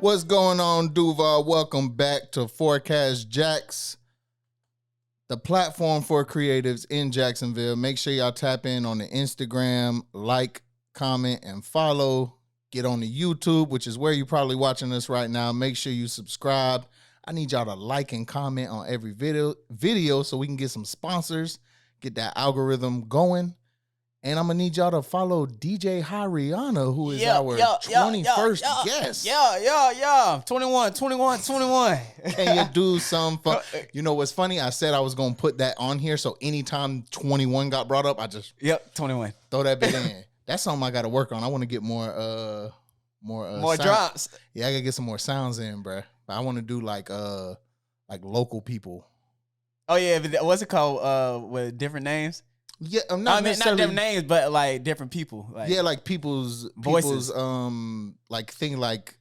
What's going on, Duval? Welcome back to Forecast Jacks, the platform for creatives in Jacksonville. Make sure y'all tap in on the Instagram, like, comment, and follow. Get on the YouTube, which is where you're probably watching us right now. Make sure you subscribe. I need y'all to like and comment on every video so we can get some sponsors, get that algorithm going. And I'm going to need y'all to follow DJ HiRihanna, who is our 21st guest. Yeah. 21. Can you do some fun? You know what's funny? I said I was going to put that on here, so anytime 21 got brought up, I just 21. Throw that bit in. That's something I got to work on. I want to get more drops. Yeah, I got to get some more sounds in, bro. But I want to do like local people. Oh, yeah. What's it called? With different names? Yeah, not different names, but like different people. Like, yeah, like people's voices. Like thing like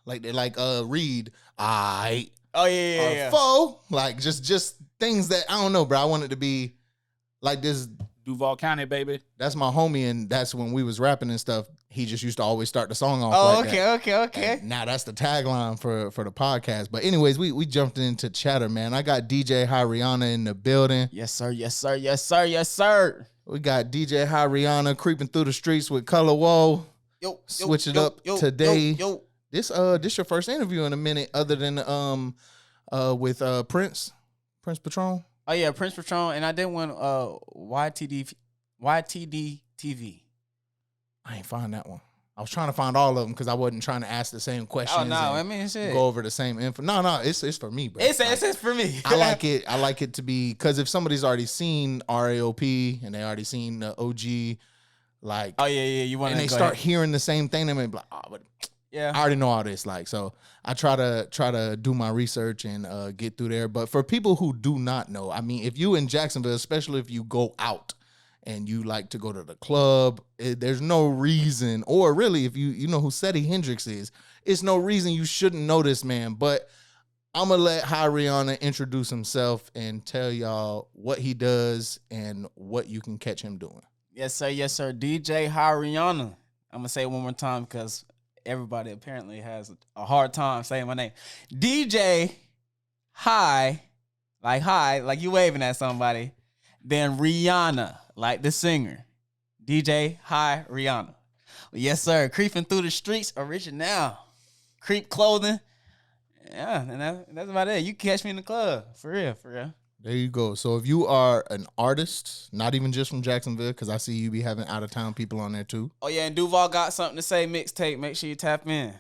read. I. Oh yeah. Fo. Like just things that I don't know, bro. I want it to be like this. Duval County, baby. That's my homie, and that's when we was rapping and stuff. He just used to always start the song off. Oh, like okay. And now that's the tagline for the podcast. But anyways, we jumped into chatter, man. I got DJ HiRihanna in the building. Yes, sir. We got DJ HiRihanna creeping through the streets with CuhLilWoe. Switch it up today. This your first interview in a minute, other than with Prince Patron. Oh yeah, Prince Patron, and I did one YTD TV. I ain't find that one. I was trying to find all of them because I wasn't trying to ask the same questions. Oh no, I mean shit. Go over the same info. No, it's for me, bro. It's for me. I like it. I like it to be because if somebody's already seen RAOP and they already seen the OG, like oh yeah, you want and they start hearing the same thing, they may be like, oh, but yeah, I already know all this. Like, so I try to do my research and get through there. But for people who do not know, I mean, if you in Jacksonville, especially if you go out and you like to go to the club, there's no reason, or really if you know who Seddy Hendrinx is, it's no reason you shouldn't know this man. But I'm going to let HiRihanna introduce himself and tell y'all what he does and what you can catch him doing. Yes, sir. DJ HiRihanna. I'm going to say it one more time because everybody apparently has a hard time saying my name. DJ like you waving at somebody. Then Rihanna, like the singer. DJ HiRihanna. Yes, sir. Creeping through the streets, original. Kreep Klothing. Yeah, and that's about it. You can catch me in the club. For real. There you go. So if you are an artist, not even just from Jacksonville, because I see you be having out-of-town people on there too. Oh, yeah, and Duval got something to say, mixtape. Make sure you tap in.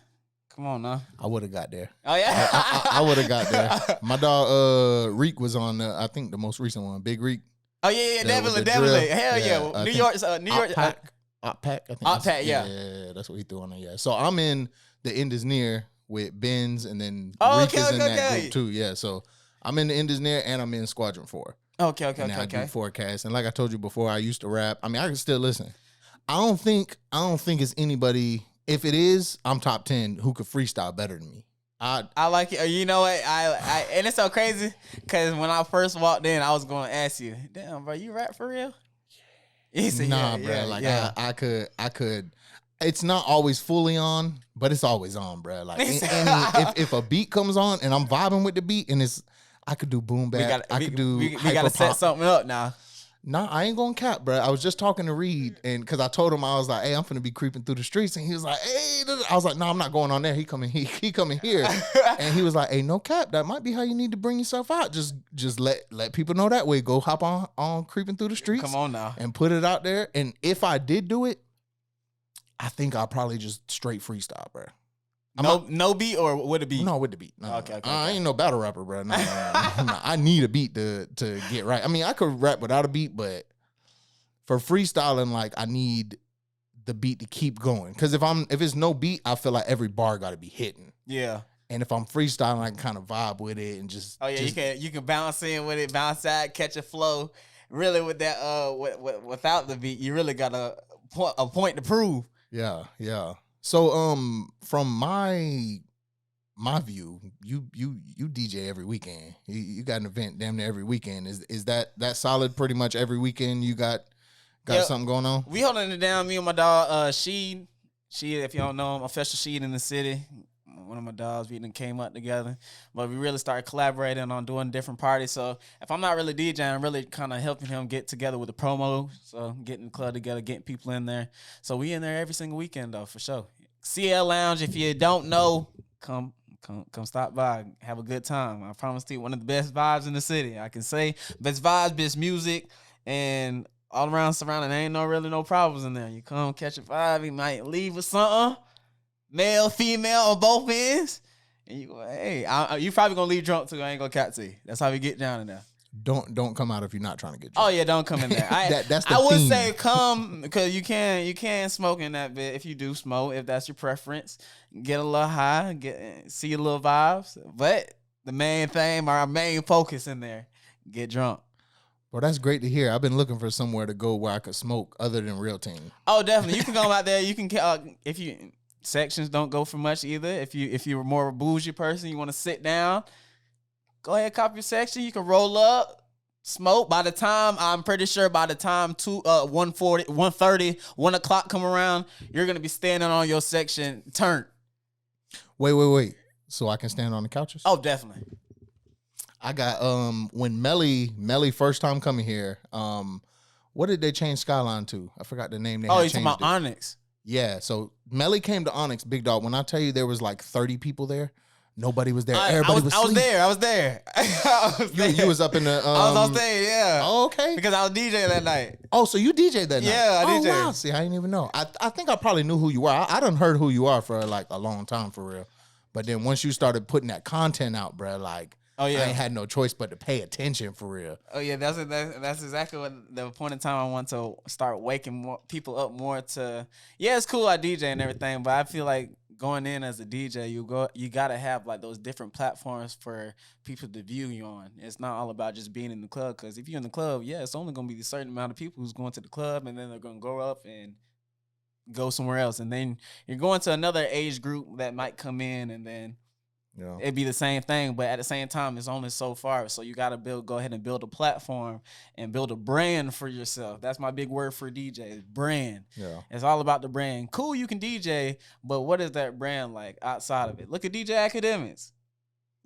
Come on, now. I would have got there. Oh, yeah? I would have got there. My dog, Reek, was on, I think, the most recent one, Big Reek. Oh, yeah, definitely. Hell yeah. New York. Pack, I think. Pack, yeah. Yeah, that's what he threw on there, yeah. So I'm in the End Is Near with Benz, and then Reek Reek is in that group too, yeah. So I'm in the End Is Near, and I'm in Squadron 4. Okay. I do forecast, and like I told you before, I used to rap. I mean, I can still listen. I don't think it's anybody. If it is, I'm top 10 who could freestyle better than me. I like it. You know what? I and it's so crazy because when I first walked in, I was going to ask you, "Damn, bro, you rap for real?" He said, "Nah, bro. I could." It's not always fully on, but it's always on, bro. Like, if a beat comes on and I'm vibing with the beat, and I could do boom bap. We got to set something up now. Nah, I ain't gonna cap, bro. I was just talking to Reed, and because I told him I was like, "Hey, I'm finna be creeping through the streets," and he was like, "Hey," I was like, "No, I'm not going on there. He coming here," and he was like, "Hey, no cap. That might be how you need to bring yourself out. Just let people know that way. Go hop on creeping through the streets. Come on now, and put it out there. And if I did do it, I think I'll probably just straight freestyle, bro. No beat or with a beat? No, with the beat. No, okay. I ain't no battle rapper, bro. No. I need a beat to get right. I mean, I could rap without a beat, but for freestyling, like, I need the beat to keep going. Because if it's no beat, I feel like every bar got to be hitting. Yeah. And if I'm freestyling, I can kind of vibe with it and just. Oh yeah, you can bounce in with it, bounce out, catch a flow. Really, with that without the beat, you really got a point to prove. Yeah. So from my view, you DJ every weekend. You got an event damn near every weekend. Is that solid? Pretty much every weekend you got something going on. We holding it down. Me and my dog Sheed, if you don't know him, official Sheed in the city. one of my dogs. We even came up together, but we really started collaborating on doing different parties. So if I'm not really DJing, I'm really kind of helping him get together with the promo. So getting the club together, getting people in there. So we in there every single weekend though, for sure. CL Lounge, if you don't know, come stop by, have a good time. I promise you, one of the best vibes in the city. I can say best vibes, best music, and all around surrounding. There ain't no problems in there. You come catch a vibe, you might leave with something, male, female, on both ends, and you go, hey, you probably gonna leave drunk too. I ain't gonna cat to you. That's how we get down in there. Don't come out if you're not trying to get drunk. Oh yeah, don't come in there. That's the I would theme. say come, because you can smoke in that bit if you do smoke, if that's your preference. Get a little high, see a little vibes. But the main thing, our main focus in there, get drunk. Well, that's great to hear. I've been looking for somewhere to go where I could smoke other than Real Team. Oh, definitely. You can go out there. You can if you sections don't go for much either. If you're more of a bougie person, you want to sit down, go ahead, copy your section. You can roll up, smoke. I'm pretty sure by the time 1:40, 1:30, 1 o'clock come around, you're gonna be standing on your section turn. Wait. So I can stand on the couches? Oh, definitely. I got when Melly first time coming here, what did they change Skyline to? I forgot the name they had Oh, you changed talking about it. Onyx? Yeah, so Melly came to Onyx, big dog. When I tell you there was like 30 people there, nobody was there. Everybody was asleep. I was there. You was up in the I was on stage, yeah. Oh, okay. Because I was DJing that night. Oh, so you DJ'd that night? Yeah, I DJ'd. Oh, wow. See, I didn't even know. I think I probably knew who you were. I done heard who you are for like a long time, for real. But then once you started putting that content out, bro, like, oh yeah, I ain't had no choice but to pay attention, for real. Oh yeah, that's exactly what the point in time I want to start waking more people up more to. Yeah, it's cool I DJ and everything, but I feel like going in as a DJ, you gotta have like those different platforms for people to view you on. It's not all about just being in the club, because if you're in the club, yeah, it's only gonna be a certain amount of people who's going to the club, and then they're gonna grow up and go somewhere else, and then you're going to another age group that might come in, and then it'd be the same thing, but at the same time, it's only so far. So you got to go ahead and build a platform and build a brand for yourself. That's my big word for DJ, brand. Yeah, it's all about the brand. Cool, you can DJ, but what is that brand like outside of it? Look at DJ Academics.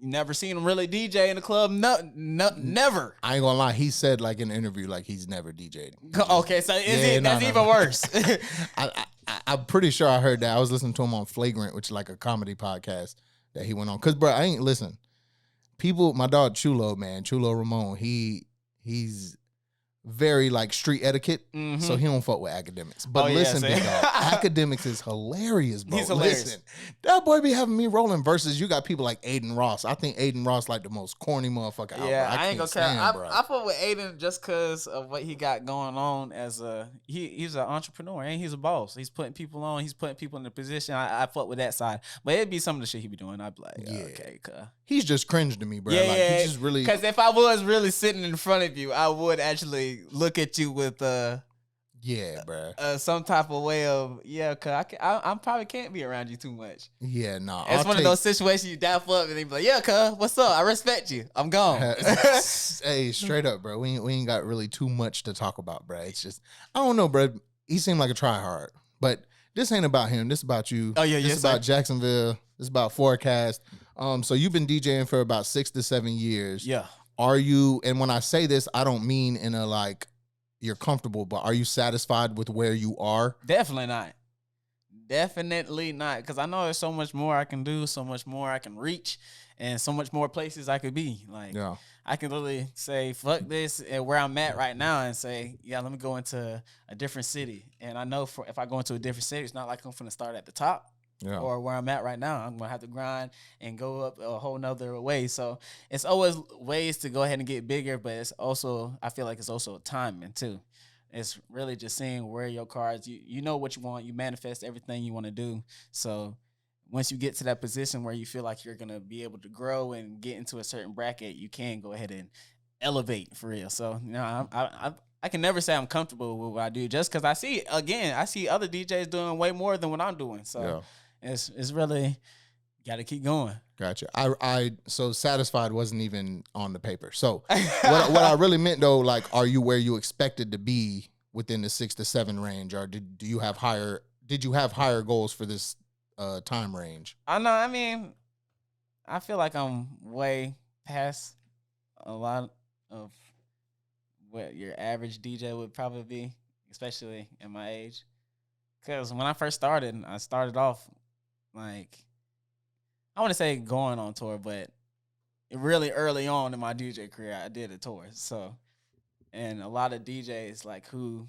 You never seen him really DJ in the club? No, never. I ain't gonna lie. He said like in an interview, like he's never DJ'd. Okay, so that's even worse. I'm pretty sure I heard that. I was listening to him on Flagrant, which is like a comedy podcast that he went on. Cause bro, I ain't listen. People, my dog Chulo, man, Chulo Ramon, he's very like street etiquette, so he don't fuck with academics. But listen, big dog, academics is hilarious, bro. He's hilarious. Listen, that boy be having me rolling verses. You got people like Aiden Ross. I think Aiden Ross like the most corny motherfucker out. Yeah, bro. I ain't gonna care. I fuck with Aiden just cause of what he got going on as he's an entrepreneur and he's a boss. He's putting people on. He's putting people in the position. I fuck with that side, but it'd be some of the shit he be doing. I'd be like, okay, he's just cringe to me, bro. Yeah, like, yeah. He just really. Because if I was really sitting in front of you, I would actually look at you with yeah, bro. Some type of way of cause I probably can't be around you too much. Yeah, no. It's one of those situations you daff up and they be like, yeah, cuz, what's up? I respect you. I'm gone. Hey, straight up, bro. We ain't got really too much to talk about, bro. It's just I don't know, bro. He seemed like a try-hard, but this ain't about him. This about you. Oh yeah, this is about Jacksonville. This is about Forecast. So you've been DJing for about 6 to 7 years. Yeah. Are you? And when I say this, I don't mean in a like you're comfortable, but are you satisfied with where you are? Definitely not. Definitely not. Because I know there's so much more I can do, so much more I can reach, and so much more places I could be. Like, I can literally say, fuck this, and where I'm at right now, and say, yeah, let me go into a different city. And I know if I go into a different city, it's not like I'm going to start at the top. Yeah. Or where I'm at right now, I'm gonna have to grind and go up a whole nother way. So it's always ways to go ahead and get bigger, but it's also, I feel like it's also timing too. It's really just seeing where your cards, you know what you want, you manifest everything you want to do. So once you get to that position where you feel like you're gonna be able to grow and get into a certain bracket, you can go ahead and elevate for real. So I can never say I'm comfortable with what I do, just because I see other DJs doing way more than what I'm doing. So it's really got to keep going. Gotcha. I so satisfied wasn't even on the paper. So what I really meant though, like, are you where you expected to be within the 6 to 7 range, or did you have higher goals for this time range? I know. I mean, I feel like I'm way past a lot of what your average DJ would probably be, especially in my age. Because when I first started, I started off like, I want to say going on tour, but really early on in my DJ career, I did a tour. So, and a lot of DJs like who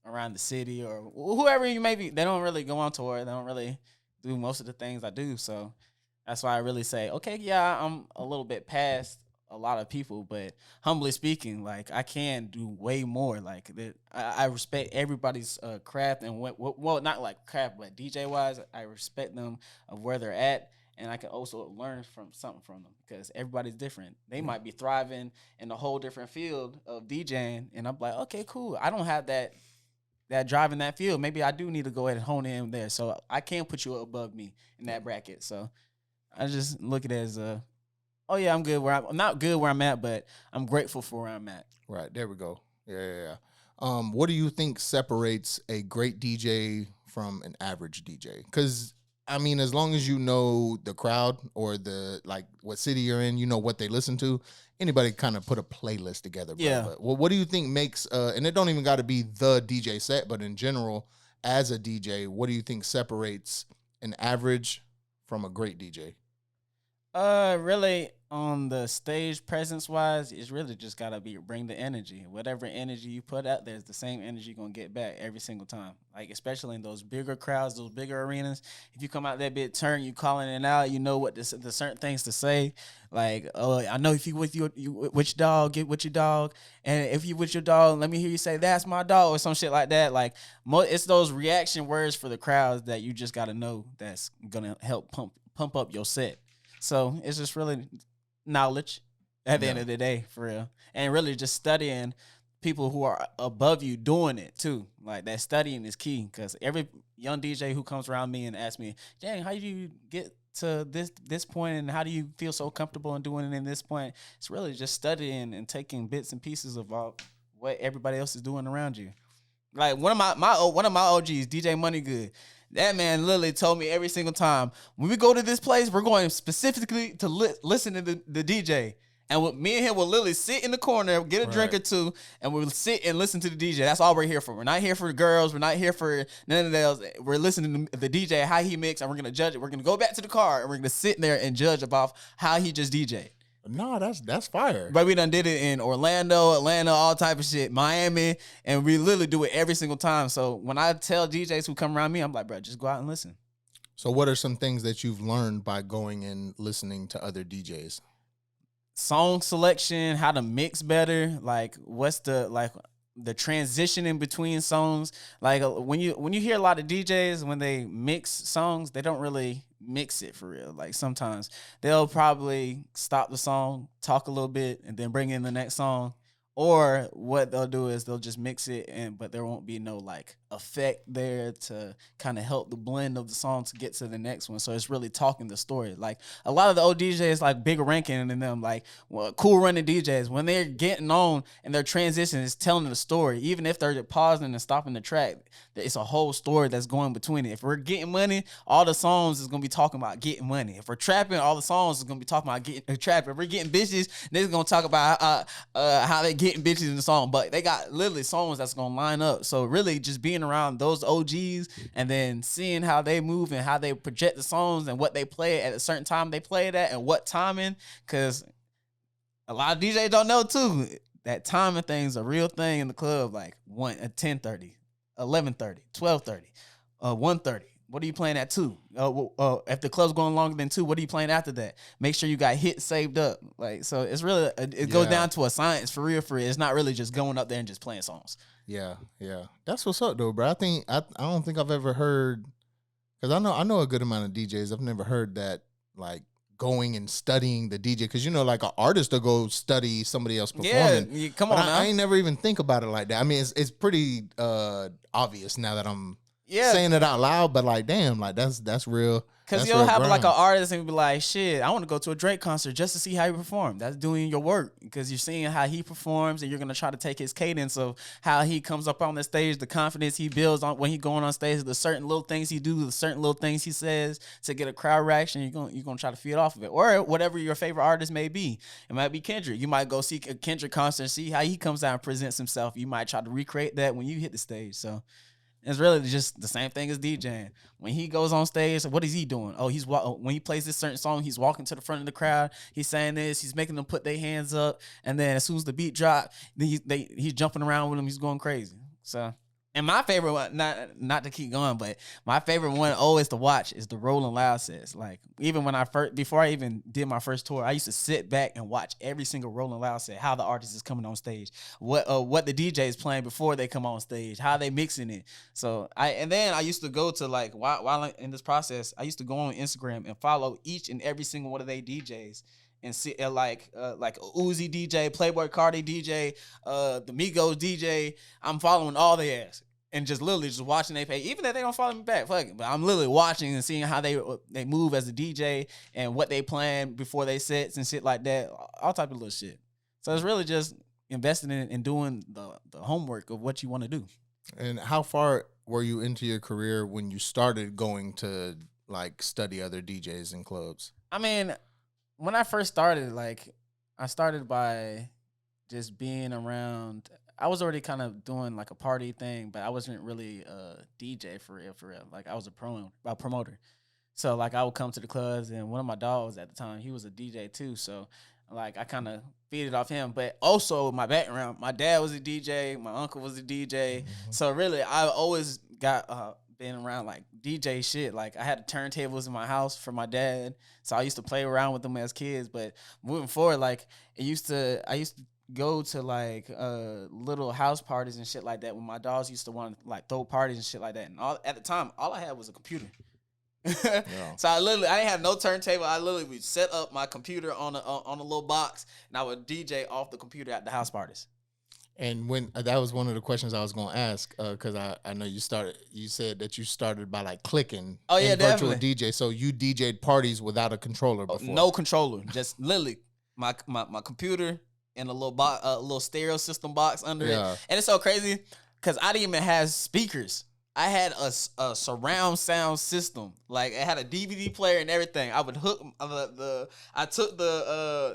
around the city or whoever you may be, they don't really go on tour. They don't really do most of the things I do. So that's why I really say, okay, yeah, I'm a little bit past a lot of people, but humbly speaking, like I can do way more. Like I respect everybody's craft and well, not like craft, but DJ wise, I respect them of where they're at. And I can also learn from something from them because everybody's different. They might be thriving in a whole different field of DJing. And I'm like, okay, cool. I don't have that drive in that field. Maybe I do need to go ahead and hone in there. So I can put you above me in that bracket. So I just look at it as oh yeah, I'm good where I'm not good where I'm at, but I'm grateful for where I'm at. Right. There we go. Yeah. What do you think separates a great DJ from an average DJ? Because I mean, as long as you know the crowd or the like what city you're in, you know what they listen to. Anybody kind of put a playlist together, bro. Yeah. But, well, what do you think makes and it don't even got to be the DJ set, but in general, as a DJ, what do you think separates an average from a great DJ? Really on the stage presence wise, it's really just gotta bring the energy. Whatever energy you put out there is the same energy you're gonna get back every single time. Like especially in those bigger crowds, those bigger arenas. If you come out that bit turn, you calling it out, you know what the certain things to say. Like, oh, I know if you with your dog, get with your dog, and if you with your dog, let me hear you say that's my dog or some shit like that. Like, it's those reaction words for the crowds that you just gotta know that's gonna help pump up your set. So it's just really knowledge at the end of the day, for real. And really just studying people who are above you doing it too. Like that studying is key because every young DJ who comes around me and asks me, dang, how do you get to this point and how do you feel so comfortable in doing it in this point? It's really just studying and taking bits and pieces of what everybody else is doing around you. Like one of my OGs, DJ Money Good. That man literally told me every single time, when we go to this place, we're going specifically to listen to the DJ. And me and him will literally sit in the corner, get a drink or two, and we'll sit and listen to the DJ. That's all we're here for. We're not here for the girls. We're not here for none of those. We're listening to the DJ, how he mix, and we're going to judge it. We're going to go back to the car, and we're going to sit there and judge about how he just DJ. No, that's fire. But we done did it in Orlando, Atlanta, all type of shit, Miami, and we literally do it every single time. So when I tell DJs who come around me, I'm like, bro, just go out and listen. So what are some things that you've learned by going and listening to other DJs? Song selection, how to mix better, like what's the transition in between songs. Like when you hear a lot of DJs, when they mix songs, they don't really mix it for real. Like sometimes they'll probably stop the song, talk a little bit, and then bring in the next song. Or what they'll do is they'll just mix it, but there won't be no like effect there to kind of help the blend of the song to get to the next one. So it's really talking the story. Like a lot of the old DJs, like bigger ranking than them, like cool running DJs, when they're getting on and their transition is telling the story, even if they're pausing and stopping the track, it's a whole story that's going between it. If we're getting money, all the songs is gonna be talking about getting money. If we're trapping, all the songs is gonna be talking about getting trapping. If we're getting bitches, they're gonna talk about how they getting bitches in the song. But they got literally songs that's gonna line up. So really just being around those OGs and then seeing how they move and how they project the songs and what they play at a certain time they play it at and what timing, because a lot of DJs don't know too that timing thing's a real thing in the club. Like 10:30, 11:30, 12:30, 1:30. What are you playing at 2? If the club's going longer than 2, what are you playing after that? Make sure you got hits saved up. Like, so it's really, it goes down to a science for real. It's not really just going up there and just playing songs. Yeah. That's what's up though, bro. I don't think I've ever heard, because I know a good amount of DJs. I've never heard that like going and studying the DJ, because you know, like an artist will go study somebody else performing. Yeah, come on. I ain't never even think about it like that. I mean, it's pretty obvious now that I'm saying it out loud, but like, damn, like that's real. Because you'll have like an artist and be like, shit, I want to go to a Drake concert just to see how he perform. That's doing your work because you're seeing how he performs and you're going to try to take his cadence of how he comes up on the stage, the confidence he builds on when he going on stage, the certain little things he do, the certain little things he says to get a crowd reaction. You're going to try to feed off of it. Or whatever your favorite artist may be. It might be Kendrick. You might go see a Kendrick concert and see how he comes out and presents himself. You might try to recreate that when you hit the stage. So it's really just the same thing as DJing. When he goes on stage, what is he doing? Oh, when he plays this certain song, he's walking to the front of the crowd. He's saying this. He's making them put their hands up. And then as soon as the beat drop, he's jumping around with them. He's going crazy. So, and my favorite one, not to keep going, but my favorite one always to watch is the Rolling Loud sets. Like even when before I even did my first tour, I used to sit back and watch every single Rolling Loud set, how the artist is coming on stage, what the DJ is playing before they come on stage, how they mixing it. So then I used to go to like while I'm in this process, I used to go on Instagram and follow each and every single one of their DJs. And see like Uzi DJ, Playboy Cardi DJ, the Migos DJ. I'm following all their ass and just literally just watching they page. Even if they don't follow me back, fuck it. But I'm literally watching and seeing how they move as a DJ and what they plan before they sets and shit like that. All type of little shit. So it's really just investing in and doing the homework of what you want to do. And how far were you into your career when you started going to like study other DJs in clubs? I mean, when I first started, like, I started by just being around. I was already kind of doing like a party thing, but I wasn't really a DJ for real. Like, I was a promoter. So, like, I would come to the clubs, and one of my dogs at the time, he was a DJ too. So, like, I kind of feeded off him. But also, my background, my dad was a DJ, my uncle was a DJ. Mm-hmm. So, really, I always got been around like DJ shit. Like I had turntables in my house for my dad, so I used to play around with them as kids. But moving forward, like I used to go to like little house parties and shit like that when my dogs used to want to like throw parties and shit like that. And at the time, all I had was a computer. Yeah. So I didn't have no turntable. I literally would set up my computer on a little box, and I would DJ off the computer at the house parties. And when that was one of the questions I was going to ask, because I know you said that you started by like clicking. Oh yeah, virtual definitely. DJ. So you DJ'd parties without a controller before? No controller, just literally my computer and a little stereo system box under it. And it's so crazy because I didn't even have speakers. I had a surround sound system. Like it had a DVD player and everything. I would hook it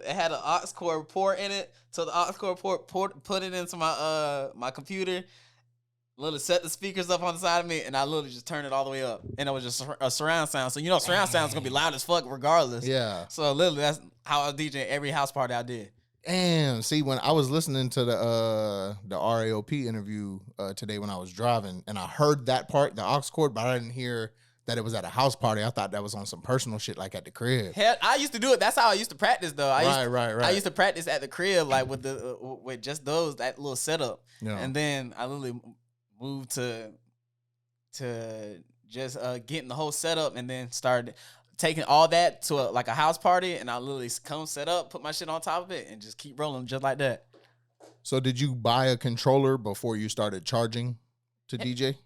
had an aux cord port in it. So the aux cord port put it into my computer. Literally set the speakers up on the side of me, and I literally just turned it all the way up. And it was just a surround sound. So surround sound is gonna be loud as fuck regardless. Yeah. So literally that's how I was DJing every house party I did. Damn. See, when I was listening to the RAOP interview today when I was driving, and I heard that part, the aux cord, but I didn't hear that it was at a house party. I thought that was on some personal shit, like at the crib. Hell, I used to do it. That's how I used to practice, though. Right. I used to practice at the crib, like with just that little setup. Yeah. And then I literally moved to just getting the whole setup, and then started taking all that to a house party, and I literally come set up, put my shit on top of it, and just keep rolling just like that. So did you buy a controller before you started charging to DJ?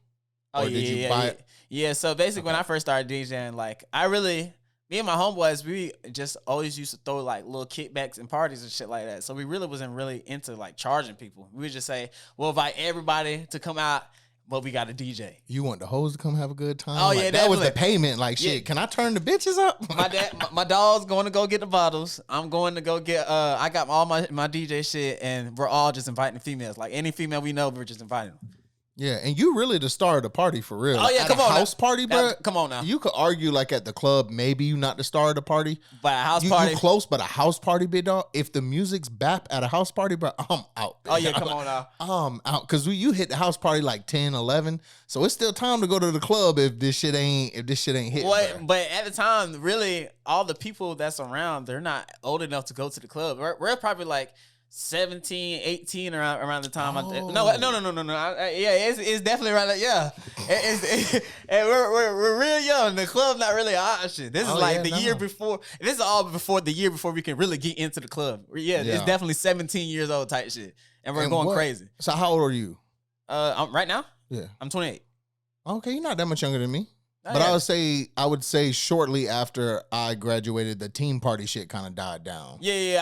Oh, did you buy it? Yeah, so basically when I first started DJing, like me and my homeboys, we just always used to throw like little kickbacks and parties and shit like that. So we really wasn't really into like charging people. We would just say, we'll invite everybody to come out, but we got a DJ. You want the hoes to come have a good time? Oh, yeah, that was the payment. Like, shit, can I turn the bitches up? My dog's going to go get the bottles. I'm going to go get, I got all my DJ shit, and we're all just inviting the females. Like, any female we know, we're just inviting them. Yeah, and you really the star of the party for real. Oh, yeah, at come a on. House party, bro. Come on now. You could argue like at the club, maybe you not the star of the party. But a house party. You close, but a house party, big dog. If the music's bap at a house party, bro, I'm out. Oh, yeah, come on now. I'm out. Because you hit the house party like 10, 11. So it's still time to go to the club if this shit ain't hitting. But at the time, really, all the people that's around, they're not old enough to go to the club. We're probably like 17, 18 around the time. No. It's definitely around that. Yeah, we're real young. The club's not really an option. This is year before. This is all before the year before we can really get into the club. Yeah. It's definitely 17 years old type shit, and we're going crazy. So how old are you? Right now, yeah, I'm 28. Okay, you're not that much younger than me. Oh, But yeah. I would say shortly after I graduated, the team party shit kind of died down. Yeah.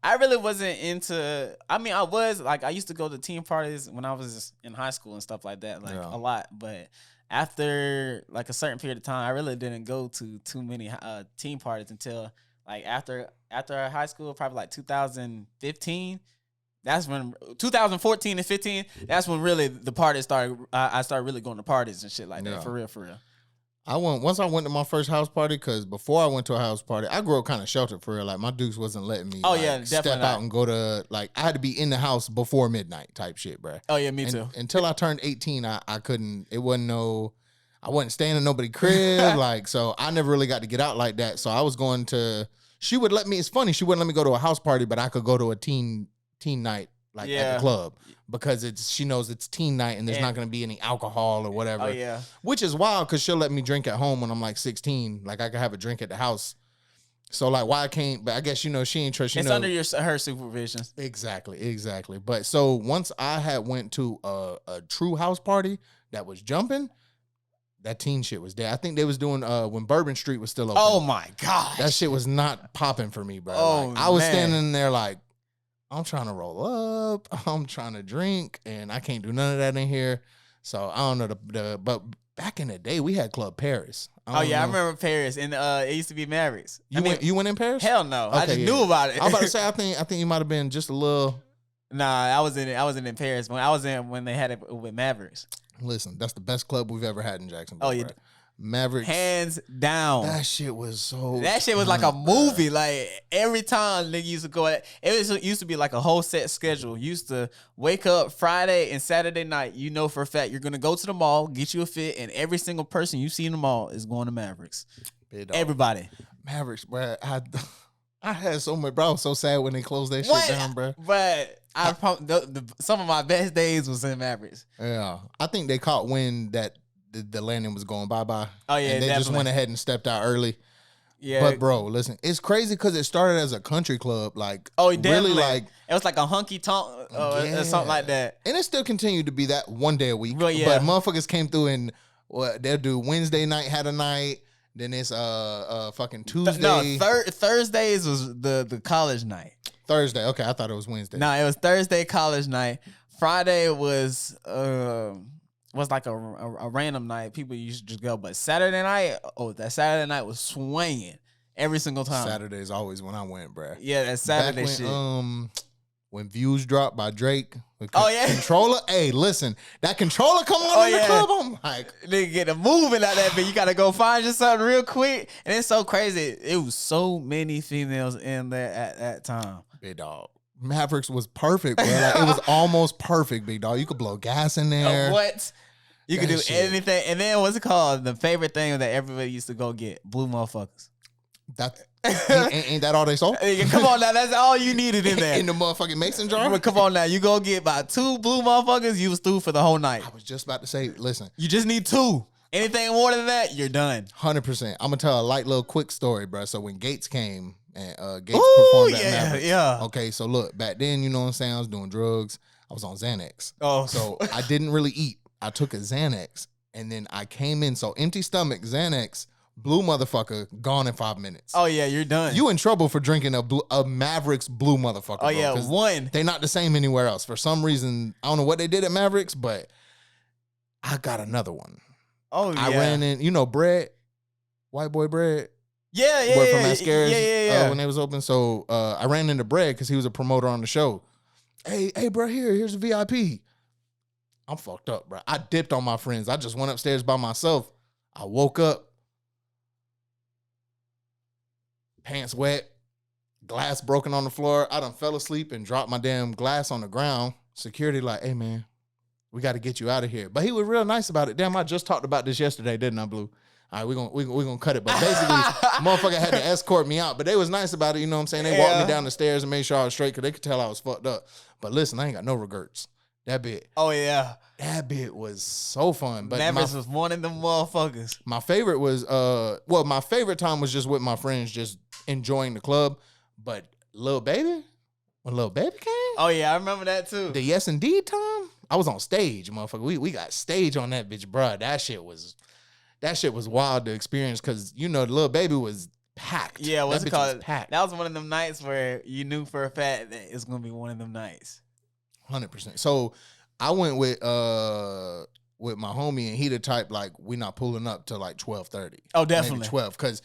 I really wasn't into. I mean, I was like, I used to go to team parties when I was in high school and stuff like that, like a lot. But after like a certain period of time, I really didn't go to too many team parties until like after high school, probably like 2015. That's when 2014 and 15. That's when really the parties started. I started really going to parties and shit like that. For real. Once I went to my first house party, because before I went to a house party, I grew up kind of sheltered for real. Like my dukes wasn't letting me. Step out and go to like I had to be in the house before midnight type shit, bro. Oh yeah, me too. Until I turned 18, I couldn't. It wasn't no. I wasn't staying in nobody's crib, like so. I never really got to get out like that. So I was going to. She would let me. It's funny. She wouldn't let me go to a house party, but I could go to a teen night like at the club because she knows it's teen night and there's not going to be any alcohol or whatever. Oh yeah, which is wild because she'll let me drink at home when I'm like 16. Like I could have a drink at the house. So like why I can't? But I guess she ain't trust. It's under her supervision. Exactly. But so once I had went to a true house party that was jumping. That teen shit was there. I think they was doing when Bourbon Street was still open. Oh my god, that shit was not popping for me, bro. Oh, like, I was standing there like. I'm trying to roll up. I'm trying to drink, and I can't do none of that in here. So I don't know but back in the day, we had Club Paris. I remember Paris, and it used to be Mavericks. You went in Paris? Hell no, okay, I just knew about it. I was about to say, I think you might have been just a little. Nah, I wasn't in Paris when they had it with Mavericks. Listen, that's the best club we've ever had in Jacksonville. Oh yeah. Bro. Mavericks, hands down. That shit was like a movie. Like every time nigga used to go, it used to be like a whole set schedule. You used to wake up Friday and Saturday night. You know for a fact you're gonna go to the mall, get you a fit, and every single person you see in the mall is going to Mavericks. Everybody, Mavericks, bro. I had so much, bro. I was so sad when they closed that shit down, bro. But some of my best days was in Mavericks. Yeah, I think they caught wind that the landing was going bye-bye. Oh, yeah, and they just went ahead and stepped out early. Yeah. But, bro, listen, it's crazy because it started as a country club. Like, definitely. Really, like... It was like a hunky tonk or something like that. And it still continued to be that one day a week. But motherfuckers came through and they'll do Wednesday night, had a night. Then it's fucking Tuesday. Thursdays was the college night. Thursday. Okay, I thought it was Wednesday. No, it was Thursday college night. Friday was like a random night. People used to just go. But Saturday night, that Saturday night was swinging every single time. Saturday's always when I went, bro. Yeah, that Saturday shit. When Views dropped by Drake. Yeah. Controller. Hey, listen, that controller come on in the club. I'm like, nigga, get a moving out that bitch. You gotta go find you something real quick. And it's so crazy. It was so many females in there at that time. Big dog. Mavericks was perfect, bro. Like, it was almost perfect, big dog. You could blow gas in there. What? You could do anything. And then what's it called? The favorite thing that everybody used to go get. Blue motherfuckers. Ain't that all they sold? Come on now, that's all you needed in there. In the motherfucking mason jar? Come on now, you go get about 2 blue motherfuckers, you was through for the whole night. I was just about to say, listen. You just need 2. Anything more than that, you're done. 100%. I'm going to tell a light little quick story, bro. So when Gates came, and Gates performed at Mavericks. Yeah. Okay, so look, back then, you know what I'm saying? I was doing drugs. I was on Xanax. Oh. So I didn't really eat. I took a Xanax, and then I came in. So empty stomach, Xanax, blue motherfucker, gone in 5 minutes. Oh, yeah, you're done. You in trouble for drinking a Mavericks blue motherfucker. Oh, yeah, one. They're not the same anywhere else. For some reason, I don't know what they did at Mavericks, but I got another one. Oh, yeah. I ran in, Bread, White Boy Bread. Yeah. From Mascaras, yeah. When they was open. So I ran into Bread because he was a promoter on the show. Hey, bro, here's a VIP. I'm fucked up, bro. I dipped on my friends. I just went upstairs by myself. I woke up. Pants wet. Glass broken on the floor. I done fell asleep and dropped my damn glass on the ground. Security like, hey, man, we got to get you out of here. But he was real nice about it. Damn, I just talked about this yesterday, didn't I, Blue? All right, we're gonna cut it. But basically, motherfucker had to escort me out. But they was nice about it, you know what I'm saying? They walked me down the stairs and made sure I was straight because they could tell I was fucked up. But listen, I ain't got no regrets. That bit. Oh, yeah. That bit was so fun. But Mavericks was one of them motherfuckers. My favorite was, my favorite time was just with my friends, just enjoying the club. But Lil Baby, when Lil Baby came. Oh, yeah, I remember that too. The Yes Indeed time. I was on stage, motherfucker. We got stage on that bitch, bro. That shit was wild to experience because the little baby was packed. Yeah, what's that it bitch was called? packed. That was one of them nights where you knew for a fact that it's gonna be one of them nights. 100%. So I went with my homie, and he the type like we not pulling up till like 12:30. Oh, definitely maybe 12, because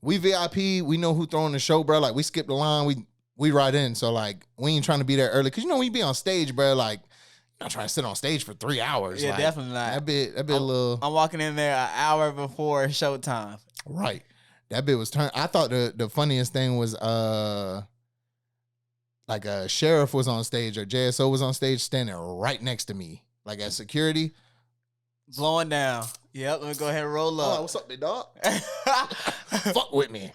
we VIP. We know who throwing the show, bro. Like we skip the line, we right in. So like we ain't trying to be there early because when you be on stage, bro, like you're not trying to sit on stage for 3 hours. Yeah, like, definitely not. That bit a little. I'm walking in there an hour before showtime. Right. That bit was turned. I thought the funniest thing was like a sheriff was on stage or JSO was on stage standing right next to me, like at security. Blowing down. Yep, let me go ahead and roll up. Oh, what's up, big dog? Fuck with me.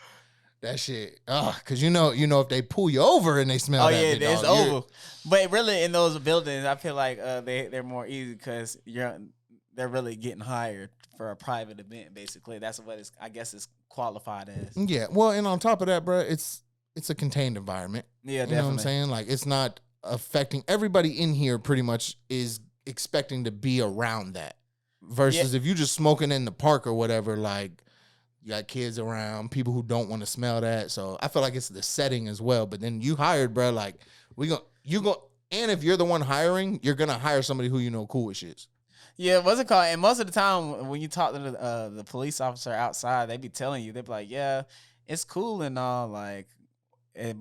That shit. Cause if they pull you over and they smell that, big it's dog, over. But really in those buildings, I feel like they're more easy because they're really getting hired for a private event, basically. That's what I guess it's qualified as. Yeah. Well, and on top of that, bro, it's a contained environment. Yeah, definitely. You know what I'm saying? Like it's not affecting everybody in here pretty much is expecting to be around that. Versus if you just smoking in the park or whatever, like you got kids around, people who don't want to smell that. So I feel like it's the setting as well. But then you hired, bro, like and if you're the one hiring, you're gonna hire somebody who cool with shits. Yeah, what's it called? And most of the time when you talk to the police officer outside, they be telling you, they be like, yeah, it's cool and all, like,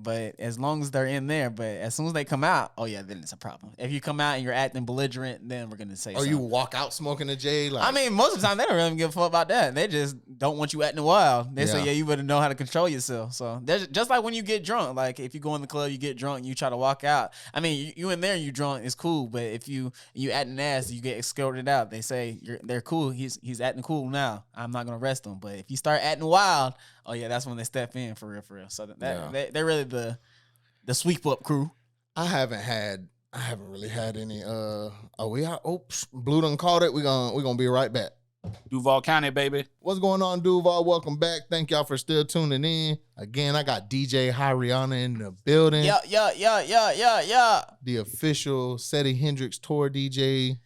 but as long as they're in there, but as soon as they come out, oh yeah, then it's a problem. If you come out and you're acting belligerent, then we're gonna say. Or you walk out smoking a J. Like, I mean, most of the time they don't really give a fuck about that. They just don't want you acting wild. They say, yeah, you better know how to control yourself. So there's just like when you get drunk. Like if you go in the club, you get drunk, and you try to walk out. I mean, you in there and you drunk, it's cool. But if you acting ass, you get escorted out. They say they're cool. He's acting cool now. I'm not gonna arrest him. But if you start acting wild, oh yeah, that's when they step in for real. So they're really the sweep up crew. I haven't really had any. Blue done called it. We're gonna be right back. Duval County, baby. What's going on, Duval? Welcome back. Thank y'all for still tuning in. Again, I got DJ HiRihanna in the building. Yeah. The official Seddy Hendrinx tour DJ.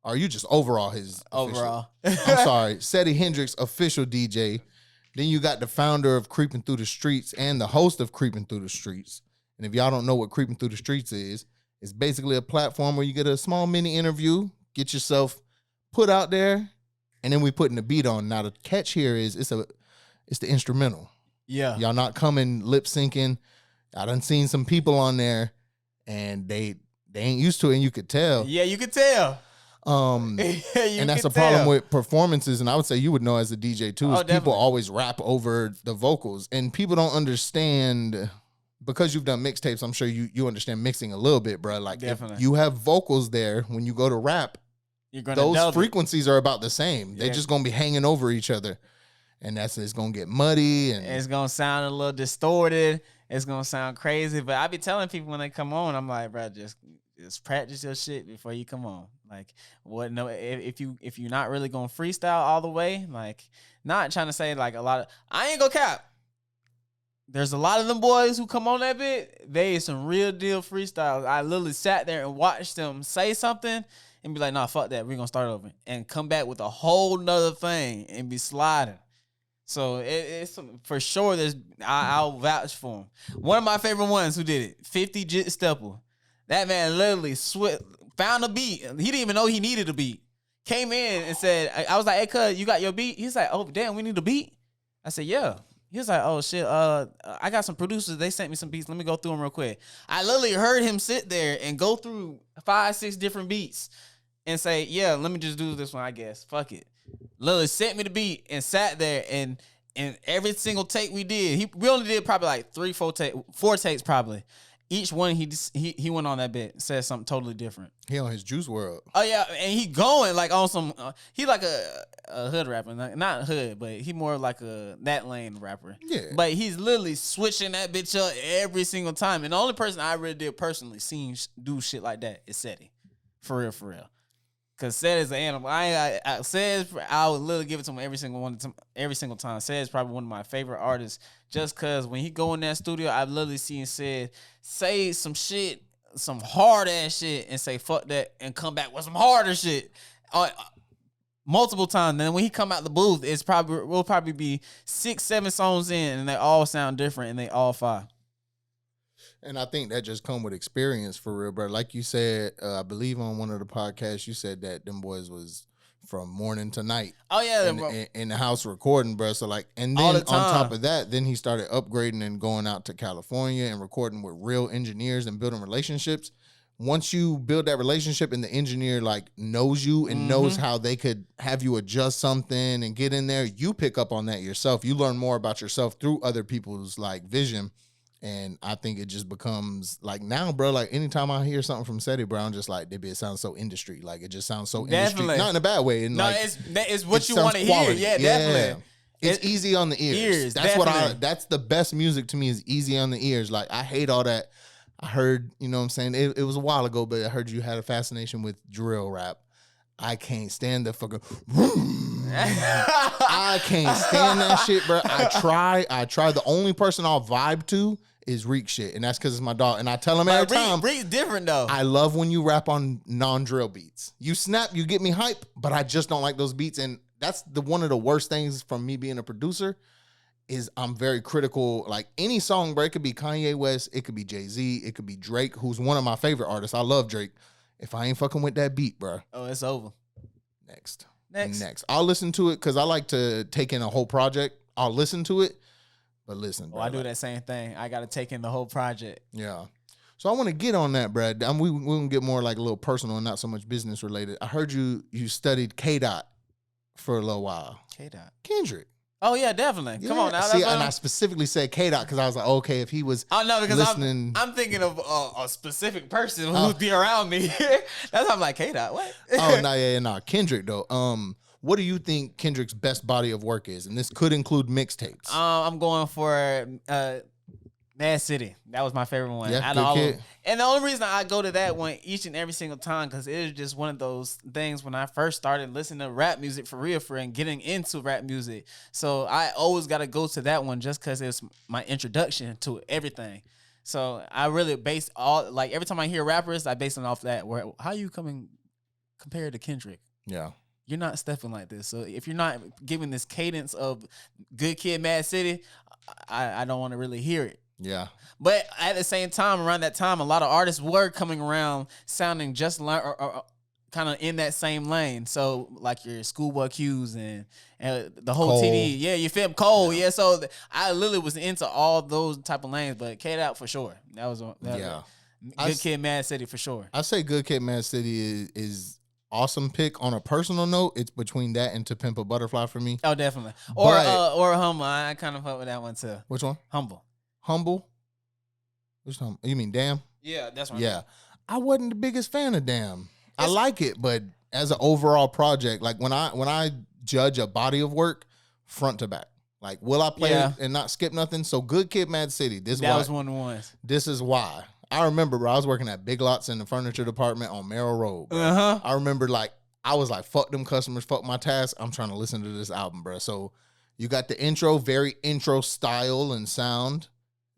Are you just overall his overall? I'm sorry, Seddy Hendrinx official DJ. Then you got the founder of Kreepin Through the Streetz and the host of Kreepin Through the Streetz. And if y'all don't know what Kreepin Through the Streetz is, it's basically a platform where you get a small mini interview, get yourself put out there, and then we putting the beat on. Now the catch here is it's the instrumental. Yeah. Y'all not coming lip syncing. I done seen some people on there and they ain't used to it, and you could tell. Yeah, you could tell. And that's a problem with performances, and I would say you would know as a DJ too, is people always rap over the vocals, and people don't understand, because you've done mixtapes, I'm sure you understand mixing a little bit, bro. Like if you have vocals there, when you go to rap, those frequencies are about the same. They're just gonna be hanging over each other, and it's gonna get muddy, and it's gonna sound a little distorted. It's gonna sound crazy. But I be telling people when they come on, I'm like, bro, just practice your shit before you come on. Like, what? No, if you're not really gonna freestyle all the way, like, not trying to say like a lot of, I ain't gonna cap. There's a lot of them boys who come on that bit. They some real deal freestyles. I literally sat there and watched them say something and be like, nah, fuck that. We're gonna start over and come back with a whole nother thing and be sliding. So it's for sure. I'll vouch for him. One of my favorite ones who did it, 50 Jit Stepper. That man literally found a beat. He didn't even know he needed a beat. Came in and said, I was like, hey, cuz, you got your beat? He's like, oh, damn, we need a beat? I said, yeah. He was like, oh, shit, I got some producers. They sent me some beats. Let me go through them real quick. I literally heard him sit there and go through 5-6 different beats and say, yeah, let me just do this one, I guess. Fuck it. Literally sent me the beat and sat there, and every single take we did, we only did probably like 4 takes probably. Each one he went on that bit, said something totally different. He on his Juice WRLD. Oh yeah, and he going like on some. He like a hood rapper, not hood, but he more like a that lane rapper. Yeah. But he's literally switching that bitch up every single time. And the only person I really did personally seen do shit like that is Seddy, for real. Cause Seddy is an animal. I would literally give it to him every single time. Seddy is probably one of my favorite artists. Just cause when he go in that studio, I've literally seen Seddy say some shit some hard ass shit and say fuck that and come back with some harder shit. Multiple times. Then when he come out the booth, will probably be 6-7 songs in, and they all sound different, and they all fire. And I think that just come with experience for real, bro. Like you said, I believe on one of the podcasts, you said that them boys was from morning to night. Oh yeah, in the house recording, bro. So like, and then on top of that, then he started upgrading and going out to California and recording with real engineers and building relationships. Once you build that relationship and the engineer like knows you and knows how they could have you adjust something and get in there, you pick up on that yourself. You learn more about yourself through other people's like vision. And I think it just becomes like now, bro, like anytime I hear something from Seddy, bro, I'm just like, it sounds so industry. Like it just sounds so industry. Not in a bad way. And no, like, it's what you want to hear. Yeah, definitely. It's easy on the ears. That's the best music to me is easy on the ears. Like I hate all that. I heard, you know what I'm saying? It was a while ago, but I heard you had a fascination with drill rap. I can't stand the fucking. I can't stand that shit, bro. I try. The only person I'll vibe to is Reek shit, and that's because it's my dog. And I tell him every time. Reek's different though. I love when you rap on non-drill beats. You snap, you get me hype, but I just don't like those beats. And that's one of the worst things from me being a producer. Is I'm very critical. Like any song, bro, it could be Kanye West, it could be Jay-Z, it could be Drake, who's one of my favorite artists. I love Drake. If I ain't fucking with that beat, bro. Oh, it's over. Next. I'll listen to it because I like to take in a whole project. I'll listen to it, but listen, bro. I do that same thing. I got to take in the whole project. Yeah. So I want to get on that, Brad. We're going to get more like a little personal and not so much business related. I heard you studied K-Dot for a little while. K-Dot? Kendrick. Oh, yeah, definitely. Yeah. Come on now. See, and I specifically said K-Dot because I was like, okay, if he was listening. I'm thinking of a specific person who'd be around me. That's why I'm like, K-Dot, what? No. Kendrick, though. What do you think Kendrick's best body of work is? And this could include mixtapes. I'm going for Mad City. That was my favorite one. Yeah, good kid. And the only reason I go to that one each and every single time because it was just one of those things when I first started listening to rap music for real and getting into rap music. So I always got to go to that one just because it's my introduction to everything. So I really base every time I hear rappers, I base them off that. How you compared to Kendrick? Yeah. You're not stepping like this. So if you're not giving this cadence of Good Kid, Mad City, I don't want to really hear it. Yeah. But at the same time, around that time, a lot of artists were coming around sounding just like or kind of in that same lane. So like your Schoolboy Q's and the whole Cole. TD. Yeah, you feel Cole. Yeah. So I literally was into all those type of lanes, but K-Dot for sure. That was Good Kid, Mad City for sure. I say Good Kid, Mad City is awesome pick. On a personal note, it's between that and To Pimp a Butterfly for me. Oh, definitely. Or Humble. I kind of fuck with that one too. Which one? Humble? Which one? You mean Damn? Yeah, that's one. Yeah. I wasn't the biggest fan of Damn. I like it, but as an overall project, like when I judge a body of work, front to back. Like, will I play it and not skip nothing? So Good Kid, Mad City. That was one of the ones. This is why. I remember, bro, I was working at Big Lots in the furniture department on Merrill Road. Bro. I remember, I was like, fuck them customers, fuck my task. I'm trying to listen to this album, bro. So you got the intro, very intro style and sound.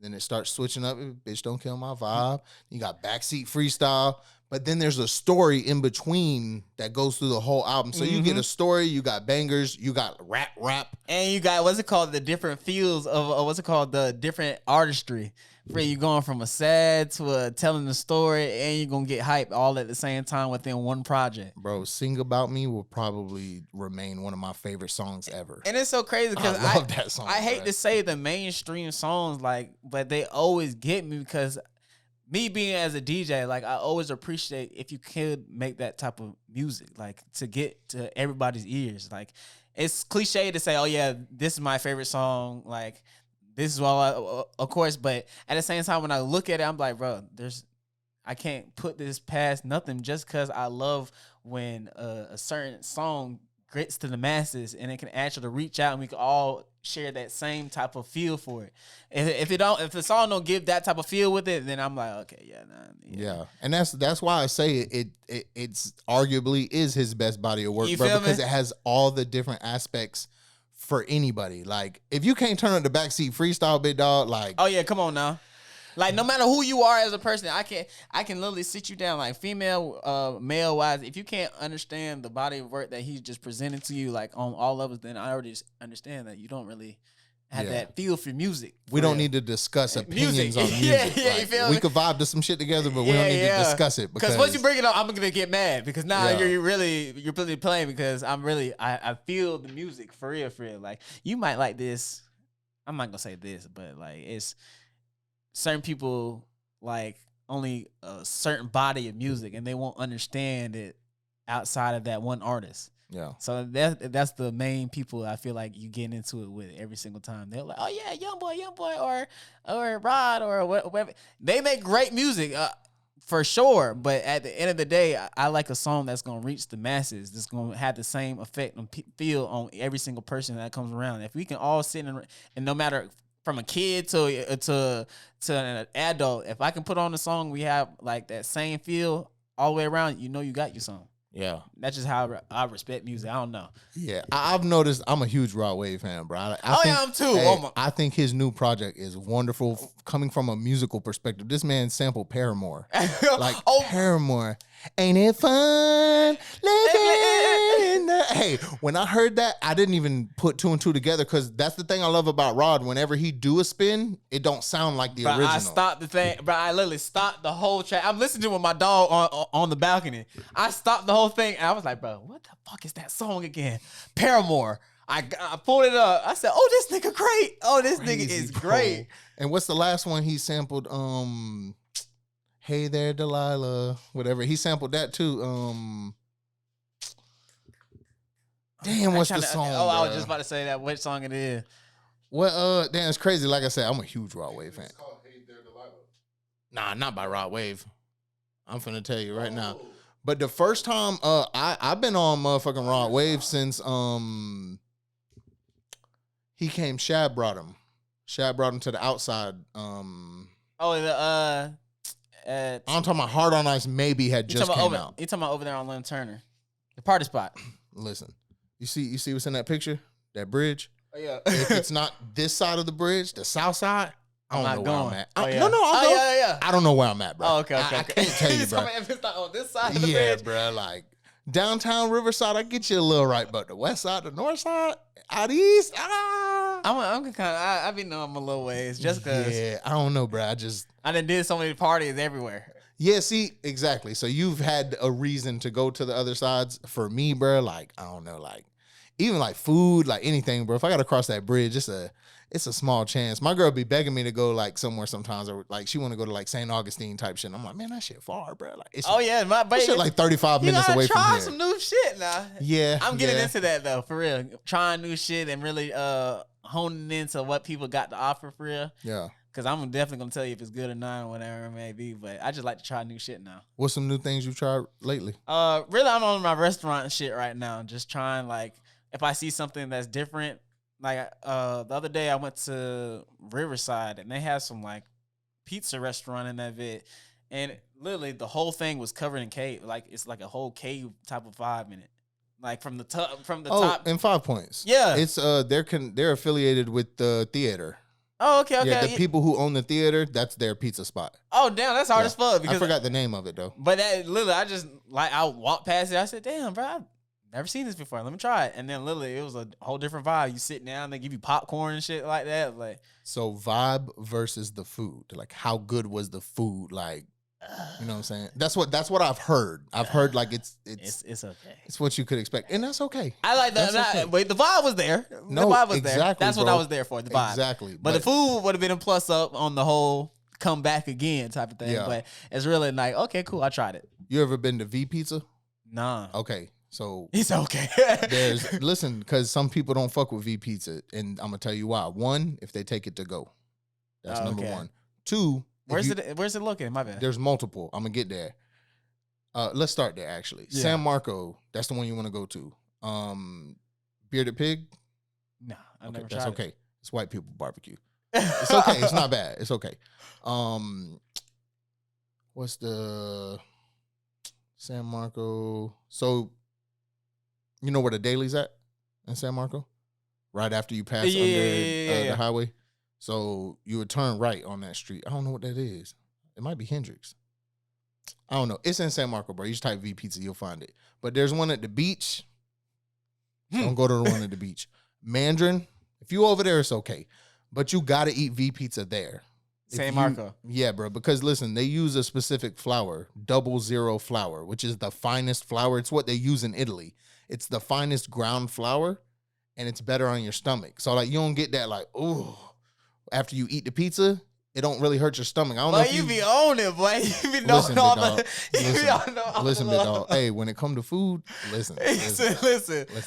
Then it starts switching up. Bitch, don't kill my vibe. You got backseat freestyle. But then there's a story in between that goes through the whole album. So you get a story, you got bangers, you got rap. And you got, the different feels of, the different artistry. Where you going from a sad to a telling the story, and you're going to get hype all at the same time within one project. Bro, Sing About Me will probably remain one of my favorite songs ever. And it's so crazy because I love that song. I hate to say the mainstream songs, but they always get me because me being as a DJ, I always appreciate if you could make that type of music, to get to everybody's ears. It's cliche to say, oh yeah, this is my favorite song, this is all, of course, but at the same time, when I look at it, I'm like, bro, I can't put this past nothing just because I love when a certain song gets to the masses and it can actually reach out and we can all share that same type of feel for it. If the song don't give that type of feel with it, then I'm like, okay, yeah. And that's why I say it's arguably is his best body of work, bro, because it has all the different aspects for anybody. If you can't turn up the backseat freestyle, big dog, oh yeah, come on now. Like no matter who you are as a person, I can literally sit you down like female, male wise. If you can't understand the body of work that he's just presenting to you, like on all levels, then I already understand that you don't really have that feel for music. We don't need to discuss opinions on music. Yeah, like, you feel we me? could vibe to some shit together, but we don't need to discuss it because once you bring it up, I'm gonna get mad because now you're really playing because I feel the music for real. Like you might like this. I'm not gonna say this, but like it's certain people like only a certain body of music and they won't understand it outside of that one artist. Yeah. So that's the main people I feel like you get into it with every single time. They're like, oh yeah, young boy, or Rod or whatever. They make great music for sure, but at the end of the day, I like a song that's gonna reach the masses. That's gonna have the same effect and feel on every single person that comes around. If we can all sit and no matter from a kid to an adult, if I can put on a song, we have like that same feel all the way around. You know, you got your song. Yeah, that's just how I respect music. I don't know. Yeah, I've noticed. I'm a huge Rod Wave fan, bro. I am too. Hey, I think his new project is wonderful. Coming from a musical perspective, this man sampled Paramore, like Paramore. Ain't it fun living in the... Hey, when I heard that, I didn't even put two and two together because that's the thing I love about Rod. Whenever he do a spin, it don't sound like the original. I stopped the thing, bro. I literally stopped the whole track. I'm listening to it with my dog on the balcony. I stopped the whole thing, and I was like, bro, what the fuck is that song again? Paramore. I pulled it up. I said, oh, this nigga great. Oh, this nigga is great. And what's the last one he sampled? Hey There, Delilah, whatever. He sampled that too. Damn, what's the song? Oh, I was just about to say that. Which song it is? Well, damn, it's crazy. Like I said, I'm a huge Rod Wave fan. It's called Hey There, Delilah. Nah, not by Rod Wave. I'm finna tell you right now. But the first time, I've been on motherfucking Rod Wave since he came. Shad brought him. Shad brought him to the outside. I'm talking about Hard on Ice. Maybe had just came out. You talking about over there on Lynn Turner, the party spot? Listen, you see what's in that picture? That bridge. Oh yeah. If it's not this side of the bridge, the south side, I don't know where I'm at. No, I'll go. Yeah. I don't know where I'm at, bro. Oh, okay. I can't tell you, bro. If it's not on this side of the bridge, bro. Like downtown Riverside, I get you a little right, but the west side, the north side, out east, I'm kind of. I be knowing I'm a little ways just because. Yeah, I don't know, bro. I done did so many parties everywhere. Yeah, see, exactly. So you've had a reason to go to the other sides. For me, bro, like, I don't know, like, even like food, like anything, bro. If I got to cross that bridge, it's a small chance. My girl be begging me to go like somewhere sometimes, or like she want to go to like St. Augustine type shit. And I'm like, man, that shit far, bro. Like, my baby, shit like 35 minutes away from here. Try some new shit now. Yeah, I'm getting into that though, for real. Trying new shit and really honing into what people got to offer for real. Yeah. Because I'm definitely going to tell you if it's good or not or whatever it may be. But I just like to try new shit now. What's some new things you've tried lately? Really, I'm on my restaurant shit right now. Just trying, like, if I see something that's different. Like, the other day I went to Riverside and they had some, like, pizza restaurant in that vid. And literally the whole thing was covered in cave. Like, it's like a whole cave type of vibe in it. Like, from the top. In 5 Points. Yeah. It's, they're affiliated with the theater. Oh, okay. Yeah, the people who own the theater, that's their pizza spot. Oh, damn, that's hard as fuck. I forgot the name of it, though. But that literally, I walked past it. I said, damn, bro, I've never seen this before. Let me try it. And then literally, it was a whole different vibe. You sit down, they give you popcorn and shit like that. Like, so vibe versus the food. Like, how good was the food? Like, you know what I'm saying? That's what I've heard. I've heard like it's okay. It's what you could expect, and that's okay. I like that. Okay. But the vibe was there. No, the vibe was exactly, there. That's bro. what I was there for. The vibe. Exactly. But the food would have been a plus up on the whole come back again type of thing. Yeah. But it's really like, okay, cool. I tried it. You ever been to V Pizza? Nah. Okay, so it's okay. listen, because some people don't fuck with V Pizza, and I'm gonna tell you why. One, if they take it to go, that's number one. Two. Where's it located? My bad. There's multiple. I'm gonna get there. Let's start there actually. Yeah. San Marco, that's the one you want to go to. Bearded Pig? Nah, I've never tried. That's okay. It's white people barbecue. It's okay. It's not bad. It's okay. What's the San Marco? So you know where the Daily's at in San Marco? Right after you pass under the highway. So you would turn right on that street. I don't know what that is. It might be Hendrix. I don't know. It's in San Marco, bro. You just type V Pizza, you'll find it. But there's one at the beach. Don't go to the one at the beach. Mandarin, if you over there, it's okay. But you got to eat V Pizza there. San Marco. Yeah, bro. Because listen, they use a specific flour, 00 flour, which is the finest flour. It's what they use in Italy. It's the finest ground flour, and it's better on your stomach. So, like, you don't get that, like, ooh, after you eat the pizza, it don't really hurt your stomach. I don't know if you be on it, boy. You be knowing all the... Listen, big dog. Hey, when it come to food, listen.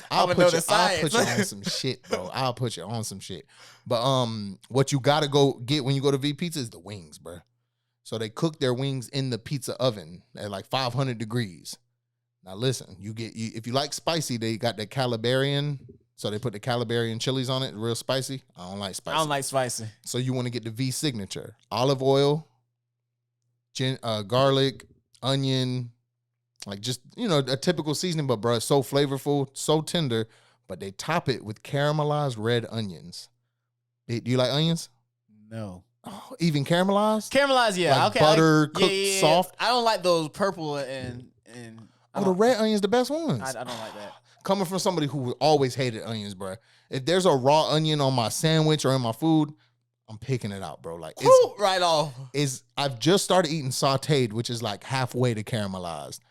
I'll put you on some shit, bro. I'll put you on some shit. But what you gotta go get when you go to V Pizza is the wings, bro. So they cook their wings in the pizza oven at like 500 degrees. Now listen, if you like spicy, they got the Calabarian. So they put the Calabarian chilies on it, real spicy. I don't like spicy. So you want to get the V signature. Olive oil, garlic, onion, like just, a typical seasoning, but bro, it's so flavorful, so tender, but they top it with caramelized red onions. Do you like onions? No. Oh, even caramelized? Caramelized, yeah. Like okay. Butter, cooked, soft. I don't like those purple and the red onions, the best ones. I don't like that. Coming from somebody who always hated onions, bro. If there's a raw onion on my sandwich or in my food, I'm picking it out, bro. Like it's right off. I've just started eating sauteed, which is like halfway to caramelized.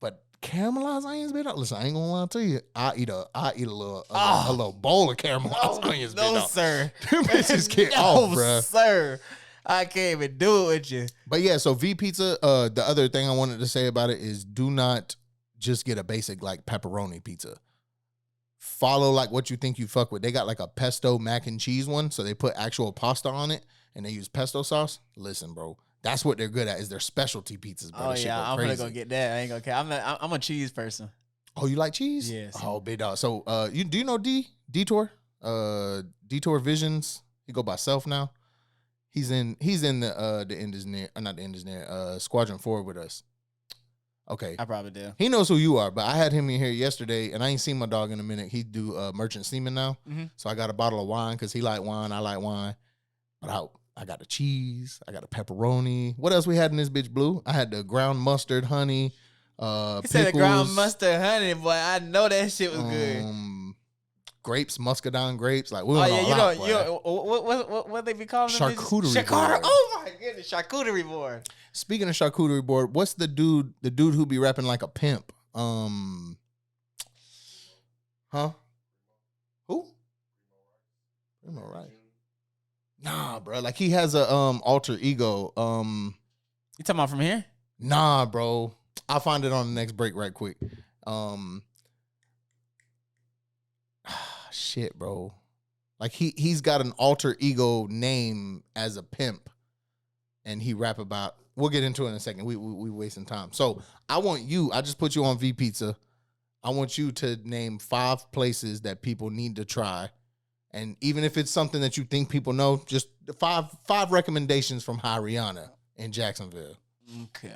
But caramelized onions, man. Listen, I ain't gonna lie to you. I eat a little bowl of caramelized onions, man. No, sir. Them bitches get off, bro. No, sir. I can't even do it with you. But yeah, so V Pizza. The other thing I wanted to say about it is do not just get a basic like pepperoni pizza. Follow like what you think you fuck with. They got like a pesto mac and cheese one, so they put actual pasta on it and they use pesto sauce. Listen, bro, that's what they're good at is their specialty pizzas, bro. Oh yeah, I'm gonna go get that. I ain't gonna care. I'm a cheese person. Oh, you like cheese? Yes. Oh, big dog. So do you know Detour? Detour Visions. He go by Self now. He's in the end is near, not the end is near, Squadron 4 with us. Okay. I probably do. He knows who you are, but I had him in here yesterday, and I ain't seen my dog in a minute. He do merchant seaman now. Mm-hmm. So I got a bottle of wine because he like wine, I like wine. But I got the cheese, I got the pepperoni. What else we had in this bitch, Blue? I had the ground mustard, honey, he said the ground mustard, honey, boy. I know that shit was good. Grapes, muscadine grapes. Like, what they be calling them? Charcuterie board. Oh my goodness, charcuterie board. Speaking of charcuterie board, what's the dude who be rapping like a pimp? Who? Primo, right? Nah, bro. Like he has a alter ego. You talking about from here? Nah, bro. I'll find it on the next break right quick. Shit, bro. Like he's got an alter ego name as a pimp, and he rap about. We'll get into it in a second. We wasting time. So I just put you on V Pizza. I want you to name 5 places that people need to try. And even if it's something that you think people know, just five recommendations from HiRihanna in Jacksonville. Okay.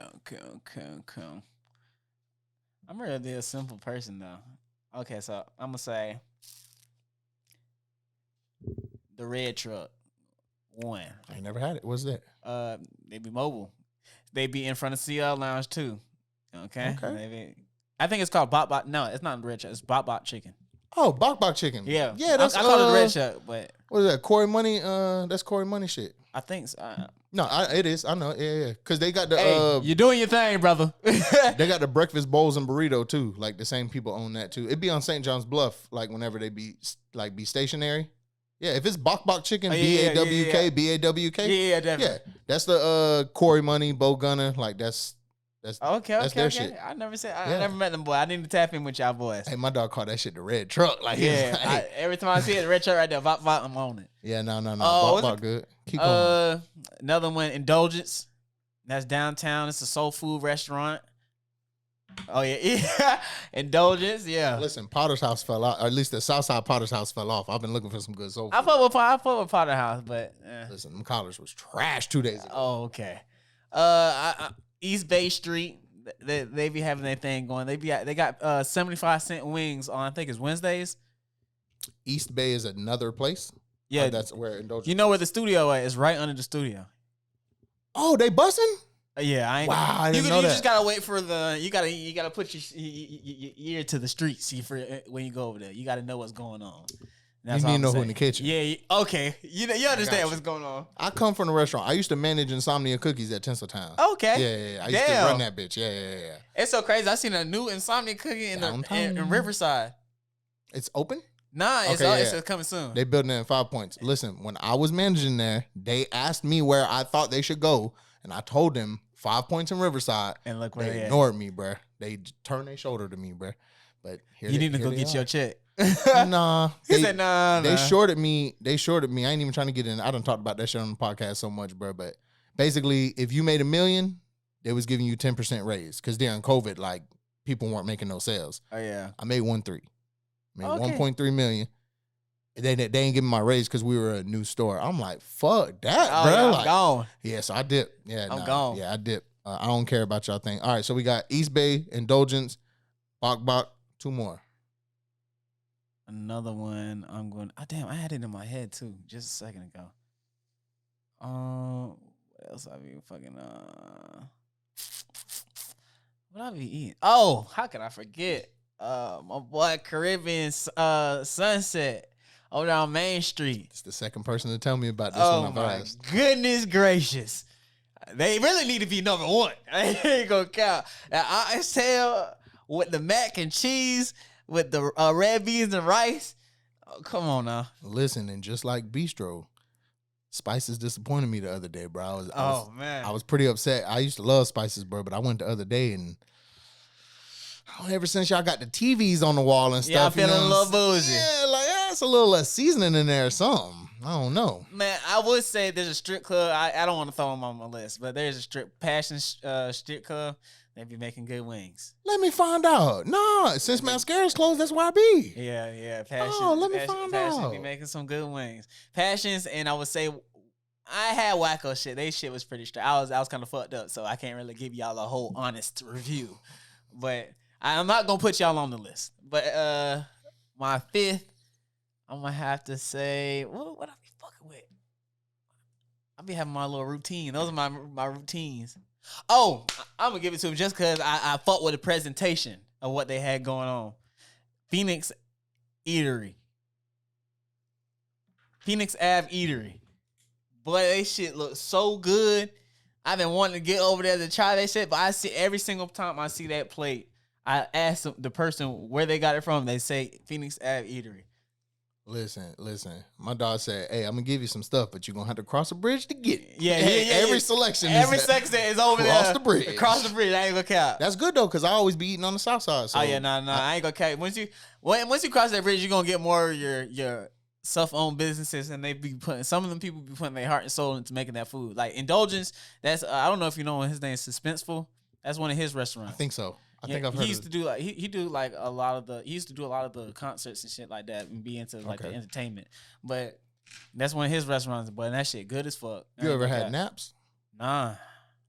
I'm really a simple person though. Okay, so I'm gonna say the Red Truck. 1. I ain't never had it. What's that? They be mobile. They be in front of CL Lounge too. Okay. I think it's called Bop Bop. No, it's not Red Truck. It's Bop Bop Chicken. Oh, Bok Bok Chicken. Yeah. That's I call it Red Truck, but what is that? Corey Money. That's Corey Money shit. I think so. No, it is. I know. Yeah. Because they got the. Hey, you're doing your thing, brother. They got the breakfast bowls and burrito too. Like the same people own that too. It'd be on St. John's Bluff. Like whenever they be stationary. Yeah, if it's Bok Bok Chicken, BAWK. Yeah, definitely. Yeah, that's the Corey Money, Bo Gunner. Like that's okay. their shit. I never met them, boy. I need to tap in with y'all boys. Hey, my dog called that shit the Red Truck. Like, every time I see it, the Red Truck right there, Bop Bop, I'm on it. Yeah, no, Bop Bop good. Keep going. Another one, Indulgence. That's downtown. It's a soul food restaurant. Oh yeah. Indulgence, yeah. Listen, Potter's House fell out, or at least the Southside Potter's House fell off. I've been looking for some good soul food. I fuck with Potter House, but listen, them collars was trash 2 days ago. Oh, okay. East Bay Street, they be having their thing going. They got 75-cent wings on, I think it's Wednesdays. East Bay is another place. Yeah, that's where Indulgence. You know where the studio is? It's right under the studio. Oh, they bussing? Yeah, I ain't. Wow, I didn't know that. You just gotta wait for the. You gotta put your ear to the street. See for when you go over there. You gotta know what's going on. You need to know who in the kitchen. Yeah. Okay. You understand what's going on. I come from the restaurant. I used to manage Insomnia Cookies at Tinseltown. Okay. Yeah. I used to run that bitch. Yeah. It's so crazy. I seen a new Insomnia Cookie in Riverside. It's open? Nah, it's coming soon. They building it in 5 Points. Listen, when I was managing there, they asked me where I thought they should go, and I told them 5 Points in Riverside. And look where they ignored me, bruh. They turned their shoulder to me, bruh. But you need to go get your check. Nah. He said nah. They shorted me. I ain't even trying to get in. I done talked about that shit on the podcast so much, bro. But basically, if you made $1 million, they was giving you 10% raise. Because during COVID, like, people weren't making no sales. Oh, yeah. I made 1.3. Made 1.3 million. They ain't giving my raise because we were a new store. I'm like, fuck that, bro. Yeah, like, I'm gone. Yeah, so I dip. Yeah, I'm gone. Yeah, I dip. I don't care about y'all thing. All right, so we got East Bay, Indulgence, Bok, 2 more. Another one. I'm going. Oh, damn! I had it in my head too, just a second ago. What else I be fucking? What I be eating? Oh, how could I forget? My boy Caribbean Sunset over there on Main Street. It's the second person to tell me about this one. Oh my goodness gracious! They really need to be number one. I ain't gonna count. I tell with the mac and cheese. With the red beans and rice. Oh, come on now. Listen, and just like Bistro, Spices disappointed me the other day, bro. I was pretty upset. I used to love Spices, bro, but I went the other day and ever since y'all got the TVs on the wall and stuff. Yeah, I'm feeling a little boozy. Yeah, like it's a little less seasoning in there or something. I don't know. Man, I would say there's a strip club. I don't want to throw them on my list, but there's a Passion strip club. They be making good wings. Let me find out. No, since Mascara's closed, that's where I be. Yeah. Passion. Oh, let me find out. Passion be making some good wings. Passions, and I would say I had wacko shit. They shit was pretty straight. I was kind of fucked up, so I can't really give y'all a whole honest review. But I'm not gonna put y'all on the list. But my fifth, I'm gonna have to say, what I be fucking with? I be having my little routine. Those are my routines. Oh, I'm going to give it to him just because I fought with the presentation of what they had going on. Phoenix Eatery. Phoenix Ave Eatery. Boy, they shit looks so good. I've been wanting to get over there to try that shit, but I see every single time I see that plate, I ask the person where they got it from. They say Phoenix Ave Eatery. Listen. My dog said, "Hey, I'm gonna give you some stuff, but you're gonna have to cross a bridge to get it." Yeah. Every selection is over there. Cross the bridge. Across the bridge. I ain't gonna count. That's good though, cause I always be eating on the south side. So. Oh yeah, no, I ain't gonna count. Once you cross that bridge, you're gonna get more of your self-owned businesses, and they be putting some of them people be putting their heart and soul into making that food. Like Indulgence, that's I don't know if you know his name is Suspenseful. That's one of his restaurants. I think so. I think I've heard. He used to do like he do like a lot of the concerts and shit like that, and be into like the entertainment. But that's one of his restaurants. But that shit good as fuck. You ever had Naps? Nah.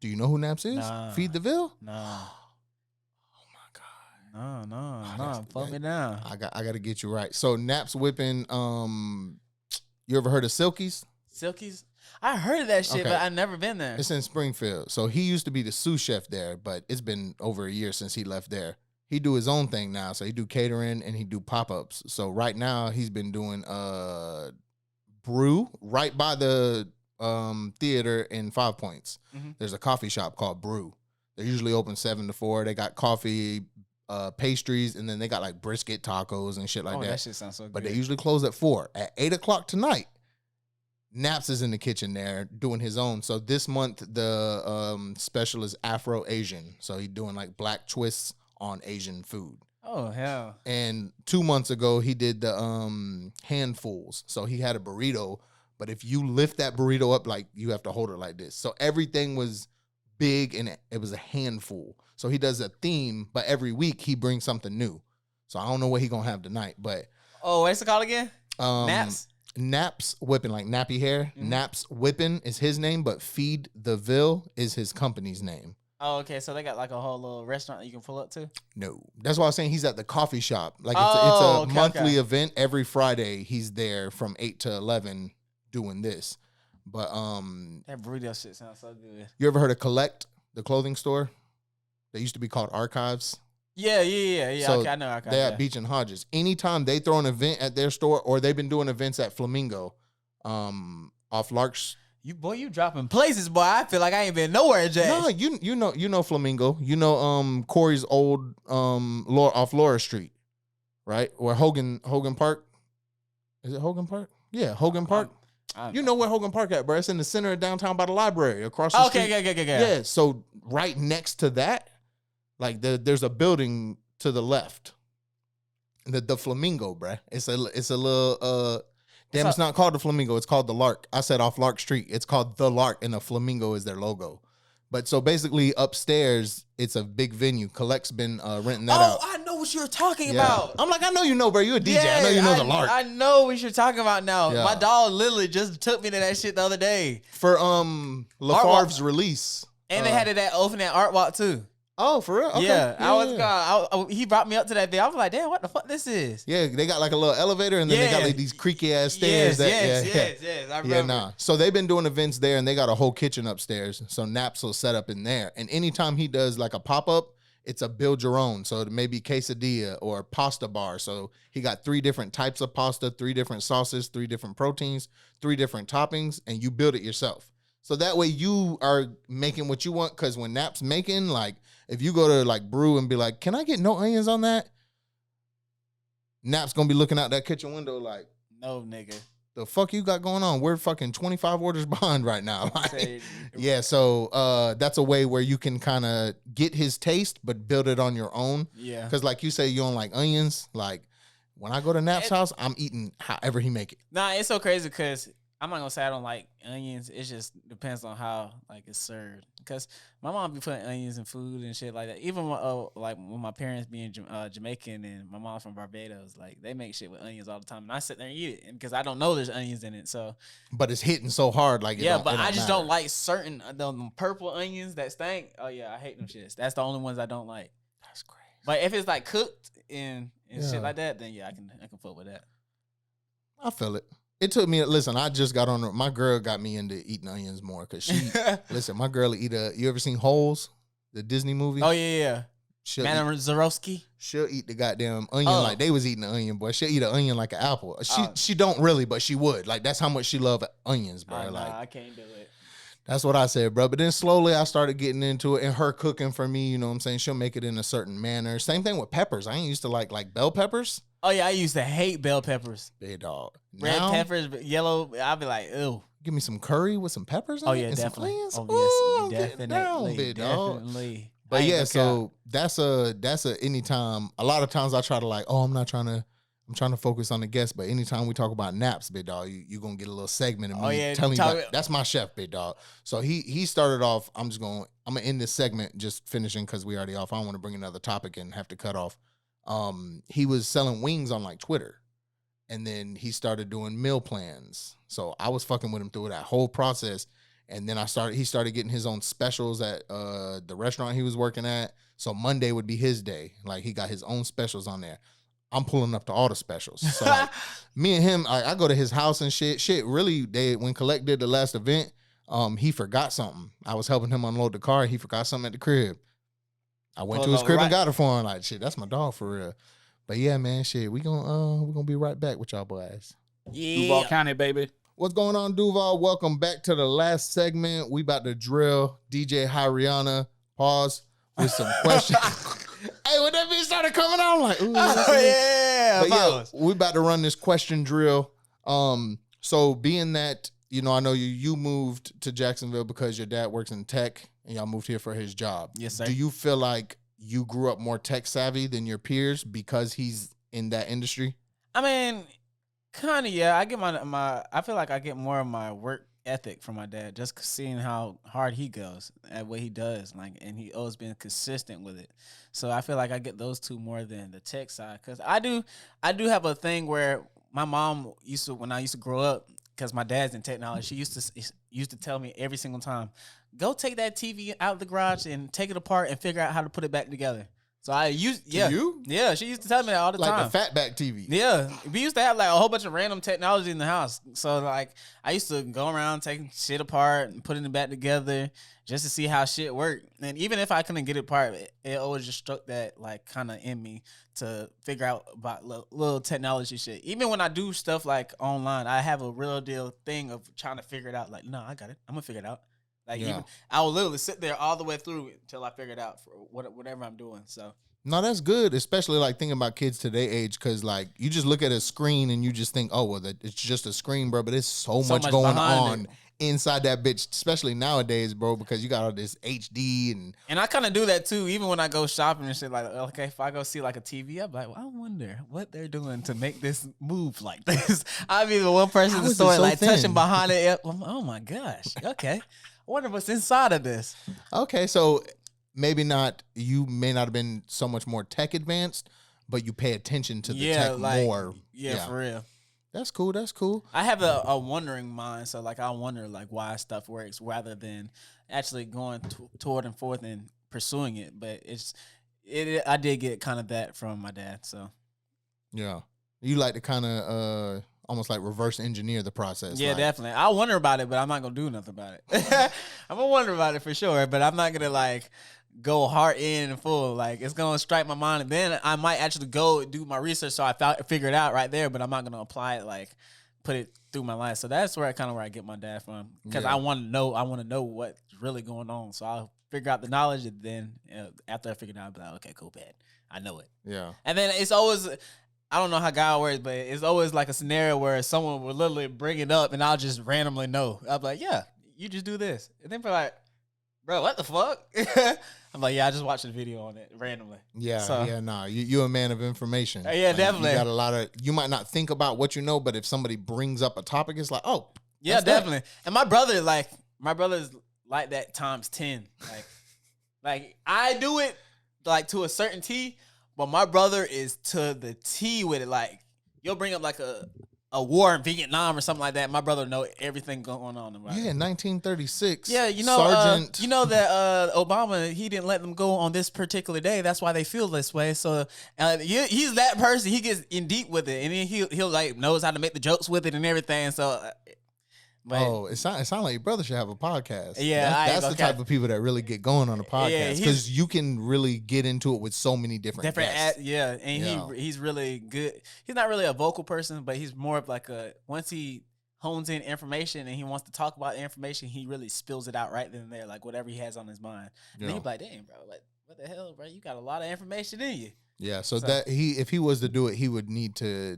Do you know who Naps is? Nah. Feed the Ville? Nah. Oh my god. No. Fuck me down. I got to get you right. So Naps whipping. You ever heard of Silky's? Silky's? I heard of that shit, but I never been there. It's in Springfield. So he used to be the sous chef there, but it's been over a year since he left there. He do his own thing now. So he do catering and he do pop-ups. So right now he's been doing Brew right by the theater in 5 Points. Mm-hmm. There's a coffee shop called Brew. They're usually open 7 to 4. They got coffee, pastries, and then they got like brisket tacos and shit like that. That shit sounds so good. But they usually close at 4. At 8 o'clock tonight, Naps is in the kitchen there doing his own. So this month, the special is Afro-Asian. So he's doing like black twists on Asian food. Oh, hell. And 2 months ago, he did the handfuls. So he had a burrito, but if you lift that burrito up, like you have to hold it like this. So everything was big and it was a handful. So he does a theme, but every week he brings something new. So I don't know what he gonna have tonight, but. Oh, what's it called again? Naps? Naps Whipping, like nappy hair. Mm-hmm. Naps Whipping is his name, but Feed the Ville is his company's name. Oh, okay. So they got like a whole little restaurant that you can pull up to? No. That's why I was saying he's at the coffee shop. Like Oh, it's a okay, monthly event. Every Friday he's there from 8 to 11 doing this. But That burrito shit sounds so good. you ever heard of Collect, the clothing store? They used to be called Archives. Yeah. So okay, I know. they at Beach and Hodges. Anytime they throw an event at their store, or they've been doing events at Flamingo, off Larks. You dropping places, boy. I feel like I ain't been nowhere, Jay. No, you know Flamingo. You know Corey's old off Laura Street, right? Or Hogan Park. Is it Hogan Park? Yeah, Hogan Park. You know where Hogan Park at, bro? It's in the center of downtown by the library, across the street. Okay. Yeah, so right next to that, like there's a building to the left. The Flamingo, bruh. It's a little it's not called the Flamingo, it's called the Lark. I said off Lark Street. It's called the Lark, and the Flamingo is their logo. But so basically upstairs, it's a big venue. Collect's been renting that out. Oh, I know what you're talking about. I'm like, I know you know, bro. You a DJ. I know you know the Lark. I know what you're talking about now. Yeah. My dog literally just took me to that shit the other day. For LaFarve's release. And they had it at opening Art Walk too. Oh, for real? Okay. Yeah, he brought me up to that day. I was like, damn, what the fuck this is? Yeah, they got like a little elevator, and then they got like these creaky ass stairs. Yes, I remember. Yeah, nah. So they've been doing events there, and they got a whole kitchen upstairs. So Naps will set up in there, and anytime he does like a pop up, it's a build your own. So it may be quesadilla or pasta bar. So he got 3 different types of pasta, 3 different sauces, 3 different proteins, 3 different toppings, and you build it yourself. So that way you are making what you want. Because when Nap's making, like, if you go to like Brew and be like, can I get no onions on that? Nap's gonna be looking out that kitchen window like, no, nigga. The fuck you got going on? We're fucking 25 orders behind right now. Like, yeah, so that's a way where you can kind of get his taste, but build it on your own. Yeah. Because like you say, you don't like onions. Like when I go to Nap's house, I'm eating however he make it. Nah, it's so crazy because I'm not gonna say I don't like onions. It just depends on how like it's served. Because my mom be putting onions in food and shit like that. Even like when my parents being Jamaican and my mom from Barbados, like they make shit with onions all the time, and I sit there and eat it because I don't know there's onions in it. So, but it's hitting so hard, like I just don't like certain them purple onions that stink. Oh yeah, I hate them shits. That's the only ones I don't like. That's crazy. But if it's like cooked and shit like that, then yeah, I can fuck with that. I feel it. It took me, listen, I just got on, my girl got me into eating onions more because she, listen, my girl eat you ever seen Holes, the Disney movie? Oh, yeah. Madame Zarowski? She'll eat the goddamn onion like they was eating the onion, boy. She'll eat an onion like an apple. She don't really, but she would. Like, that's how much she love onions, bro. Like, I can't do it. That's what I said, bro. But then slowly I started getting into it, and her cooking for me, you know what I'm saying? She'll make it in a certain manner. Same thing with peppers. I ain't used to like bell peppers. Oh, yeah, I used to hate bell peppers. Big dog. Red peppers, yellow, I'll be like, ew. Give me some curry with some peppers in it. Oh, yeah, and definitely. Some oh, yes, definitely. Down, big dog. Definitely. But yeah, so that's a anytime. A lot of times I try to like, I'm trying to focus on the guest, but anytime we talk about Naps, big dog, you're going to get a little segment of me telling you about, that's my chef, big dog. So he started off, I'm going to end this segment just finishing because we already off. I don't want to bring another topic and have to cut off. He was selling wings on like Twitter, and then he started doing meal plans. So I was fucking with him through that whole process. And then he started getting his own specials at the restaurant he was working at. So Monday would be his day. Like he got his own specials on there. I'm pulling up to all the specials. So like, me and him, I go to his house and shit. Shit, really, when Collect did the last event, he forgot something. I was helping him unload the car, and he forgot something at the crib. I went to his crib and got it for him. Like, shit, that's my dog for real. But yeah, man, shit, we gonna be right back with y'all boys. Yeah. Duval County, baby. What's going on, Duval? Welcome back to the last segment. We about to drill DJ HiRihanna. Pause with some questions. Hey, when that bitch started coming out, I'm like, ooh. Yeah. But yeah, we about to run this question drill. So being that, I know you moved to Jacksonville because your dad works in tech and y'all moved here for his job. Yes, sir. Do you feel like you grew up more tech savvy than your peers because he's in that industry? I mean, kind of, yeah. I get I feel like I get more of my work ethic from my dad, just seeing how hard he goes at what he does, like, and he always been consistent with it. So I feel like I get those two more than the tech side, because I do have a thing where my mom when I used to grow up, because my dad's in technology. She used to tell me every single time, go take that TV out of the garage and take it apart and figure out how to put it back together. So I used, yeah, she used to tell me that all the time. Like the fatback TV. Yeah, we used to have like a whole bunch of random technology in the house. So like I used to go around taking shit apart and putting it back together just to see how shit worked. And even if I couldn't get it apart, it always just struck that like kind of in me to figure out about little technology shit. Even when I do stuff like online, I have a real deal thing of trying to figure it out. Like, no, I got it. I'm gonna figure it out. Like even, I will literally sit there all the way through until I figure it out for whatever I'm doing. So no, that's good, especially like thinking about kids today age, because like you just look at a screen and you just think, oh well, it's just a screen, bro. But it's so much going on inside that bitch, especially nowadays, bro, because you got all this HD and I kind of do that too. Even when I go shopping and shit, like okay, if I go see like a TV, I'm like, well, I wonder what they're doing to make this move like this. I'll be the one person in the store like touching behind it. Oh my gosh, okay. I wonder what's inside of this. Okay, so maybe not. You may not have been so much more tech advanced, but you pay attention to the tech more. Yeah, for real. That's cool. That's cool. I have a wondering mind, so like I wonder like why stuff works rather than actually going toward and forth and pursuing it. But I did get kind of that from my dad. So yeah, you like to kind of almost like reverse engineer the process. Yeah, like, definitely. I'll wonder about it, but I'm not gonna do nothing about it. I'm gonna wonder about it for sure, but I'm not gonna like go hard in and full. Like it's gonna strike my mind, and then I might actually go do my research so I figure it out right there. But I'm not gonna apply it like put it through my life. So that's where I get my dad from, because I want to know. I want to know what's really going on. So I'll figure out the knowledge, and then after I figure it out, I'll be like, okay, cool, bad. I know it. Yeah. And then it's always, I don't know how God works, but it's always like a scenario where someone will literally bring it up and I'll just randomly know. I'll be like, yeah, you just do this. And then be like, bro, what the fuck? I'm like, yeah, I just watched the video on it randomly. Yeah, so, nah, you're a man of information. Yeah, like, definitely. You got a lot of, you might not think about what you know, but if somebody brings up a topic, it's like, oh. Yeah, definitely. That. And my brother's like that times 10. Like I do it like to a certain T, but my brother is to the T with it. Like, you'll bring up like a war in Vietnam or something like that. My brother know everything going on about it. Yeah, 1936. Yeah, you know, Sergeant. You know that Obama, he didn't let them go on this particular day. That's why they feel this way. So he's that person. He gets in deep with it, and then he'll like knows how to make the jokes with it and everything. So. But, it sounds like your brother should have a podcast. Yeah, that's the type of people that really get going on a podcast, because you can really get into it with so many different guests. He's really good. He's not really a vocal person, but he's more of like once he hones in information and he wants to talk about information, he really spills it out right then and there, like whatever he has on his mind. And he's like, dang, bro, like what the hell, bro? You got a lot of information in you. Yeah, so that if he was to do it, he would need to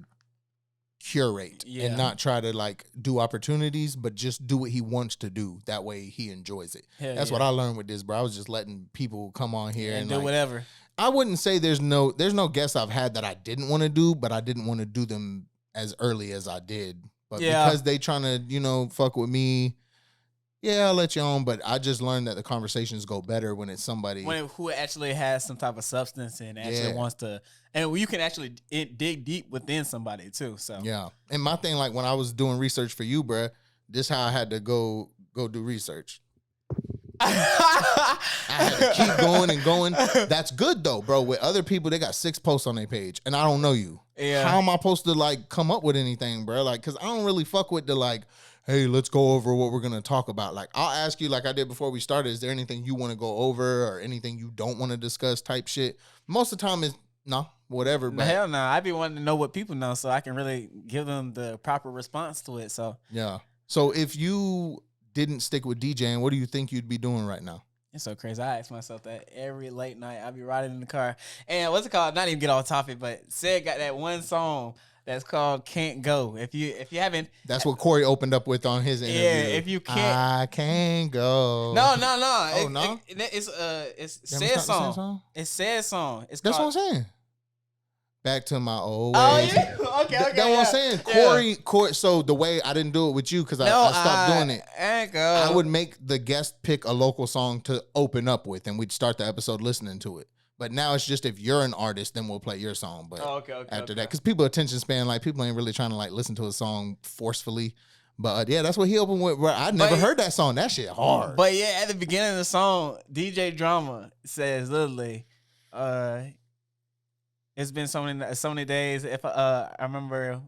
curate and not try to like do opportunities, but just do what he wants to do. That way he enjoys it. That's what I learned with this, bro. I was just letting people come on here and do like, whatever. I wouldn't say there's no guests I've had that I didn't want to do, but I didn't want to do them as early as I did. But because they trying to, fuck with me, I'll let you on. But I just learned that the conversations go better when it's somebody who actually has some type of substance and actually wants to, and you can actually dig deep within somebody too. So and my thing, like when I was doing research for you, bruh, this how I had to go do research. I had to keep going and going. That's good though, bro. With other people, they got 6 posts on their page, and I don't know you. Yeah, how am I supposed to like come up with anything, bro? Like, cause I don't really fuck with the like, hey, let's go over what we're gonna talk about. Like, I'll ask you, like I did before we started, is there anything you want to go over or anything you don't want to discuss? Type shit. Most of the time is no, whatever. But hell no, I be wanting to know what people know so I can really give them the proper response to it. So yeah. So if you didn't stick with DJing, what do you think you'd be doing right now? It's so crazy. I ask myself that every late night. I be riding in the car, and what's it called? Not even get off topic, but Sid got that one song that's called "Can't Go." If you haven't, that's what Corey opened up with on his interview. Yeah, if you can't, I can't go. No. Oh no, it's Sid's song. It's Sid's song. That's what I'm saying. Back to my old ways. Oh yeah, okay. That's what I'm saying. Corey. So the way I didn't do it with you because I stopped doing it. I would make the guest pick a local song to open up with, and we'd start the episode listening to it. But now it's just if you're an artist, then we'll play your song. But after that, because people attention span, like people ain't really trying to like listen to a song forcefully. But yeah, that's what he opened with. Bro. I never heard that song. That shit hard. But yeah, at the beginning of the song, DJ Drama says literally, it's been so many days. If I remember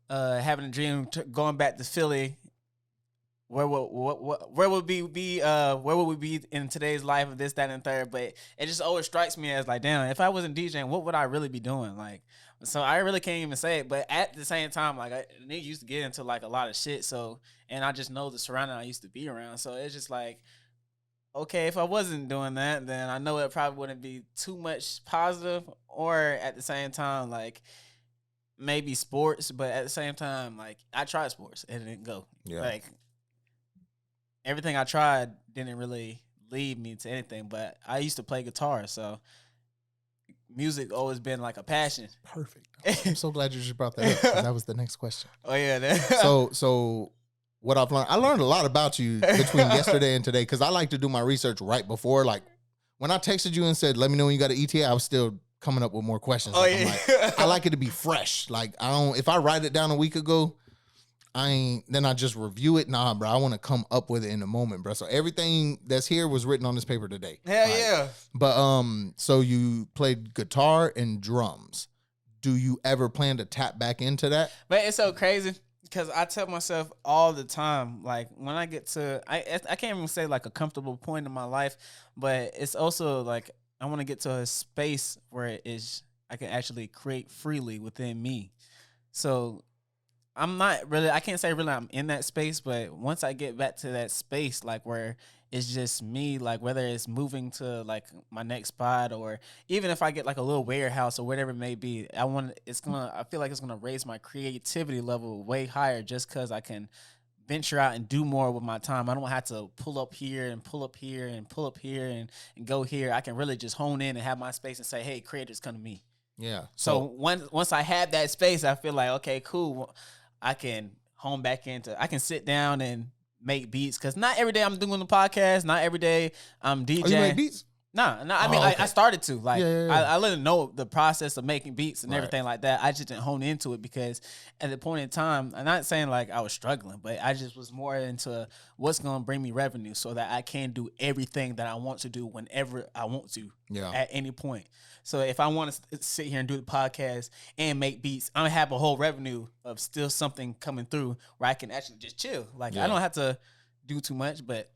having a dream going back to Philly. Where would we be in today's life of this, that, and third? But it just always strikes me as like, damn, if I wasn't DJing, what would I really be doing? Like, so I really can't even say it. But at the same time, like, nigga used to get into like a lot of shit. So, and I just know the surrounding I used to be around. So it's just like, okay, if I wasn't doing that, then I know it probably wouldn't be too much positive. Or at the same time, like, maybe sports. But at the same time, like, I tried sports and it didn't go. Yeah. Like, everything I tried didn't really lead me to anything, but I used to play guitar, so music always been like a passion. Perfect. I'm so glad you just brought that up, 'cause that was the next question. Oh yeah. So what I've learned, I learned a lot about you between yesterday and today, because I like to do my research right before. Like when I texted you and said, "Let me know when you got an ETA," I was still coming up with more questions. Oh like, yeah. I'm like, I like it to be fresh. Like if I write it down a week ago, then I just review it. Nah, bro, I want to come up with it in the moment, bro. So everything that's here was written on this paper today. Hell like, yeah. But so you played guitar and drums. Do you ever plan to tap back into that? But it's so crazy because I tell myself all the time, like when I get to, I can't even say like a comfortable point in my life, but it's also like I want to get to a space where it is I can actually create freely within me. So I'm not really, I can't say really I'm in that space, but once I get back to that space, like where it's just me, like whether it's moving to like my next spot or even if I get like a little warehouse or whatever it may be, I feel like it's going to raise my creativity level way higher just because I can venture out and do more with my time. I don't have to pull up here and pull up here and pull up here and go here. I can really just hone in and have my space and say, hey, creators, come to me. Yeah. So once I have that space, I feel like, okay, cool. I can hone back into, I can sit down and make beats. Cause not every day I'm doing the podcast. Not every day I'm DJing. Oh, you make beats? Nah. I mean, okay. I started to like, Yeah. I didn't know the process of making beats and Right. everything like that. I just didn't hone into it because at the point in time, I'm not saying like I was struggling, but I just was more into what's going to bring me revenue so that I can do everything that I want to do whenever I want to at any point. So if I want to sit here and do the podcast and make beats, I'm going to have a whole revenue of still something coming through where I can actually just chill. Like I don't have to do too much, but.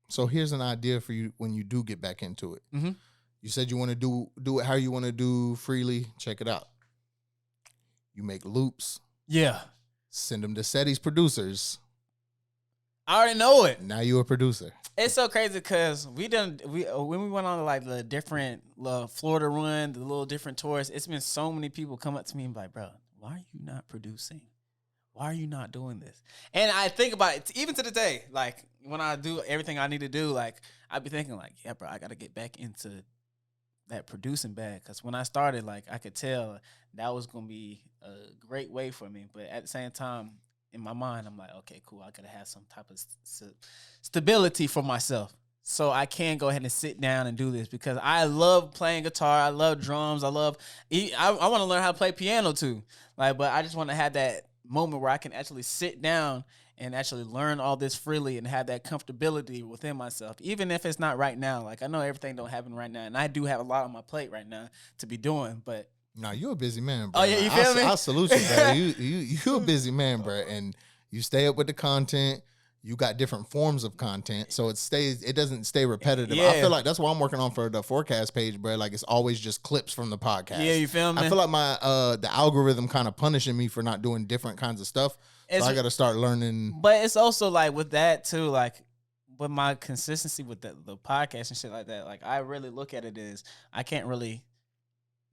So here's an idea for you when you do get back into it. Mm-hmm. You said you want to do it how you want to do freely. Check it out. You make loops. Yeah. Send them to Seddy's producers. I already know it. Now you're a producer. It's so crazy because when we went on like the different Florida run, the little different tours, it's been so many people come up to me and be like, bro, why are you not producing? Why are you not doing this? And I think about it even to the day, like when I do everything I need to do, like I be thinking like, yeah, bro, I got to get back into that producing bag. Because when I started, like I could tell that was going to be a great way for me. But at the same time, in my mind, I'm like, okay, cool. I gotta have some type of stability for myself, so I can go ahead and sit down and do this because I love playing guitar. I love drums. I want to learn how to play piano too. Like, but I just want to have that moment where I can actually sit down and actually learn all this freely and have that comfortability within myself, even if it's not right now. Like I know everything don't happen right now, and I do have a lot on my plate right now to be doing, but. No, you're a busy man, bro. Oh yeah, you feel me? I salute you, bro. You a busy man, bro, and you stay up with the content. You got different forms of content, so it doesn't stay repetitive. Yeah. I feel like that's what I'm working on for the forecast page, bro. Like it's always just clips from the podcast. Yeah, you feel me? I feel like my the algorithm kind of punishing me for not doing different kinds of stuff. So I got to start learning. But it's also like with that too, like with my consistency with the podcast and shit like that. Like I really look at it as I can't really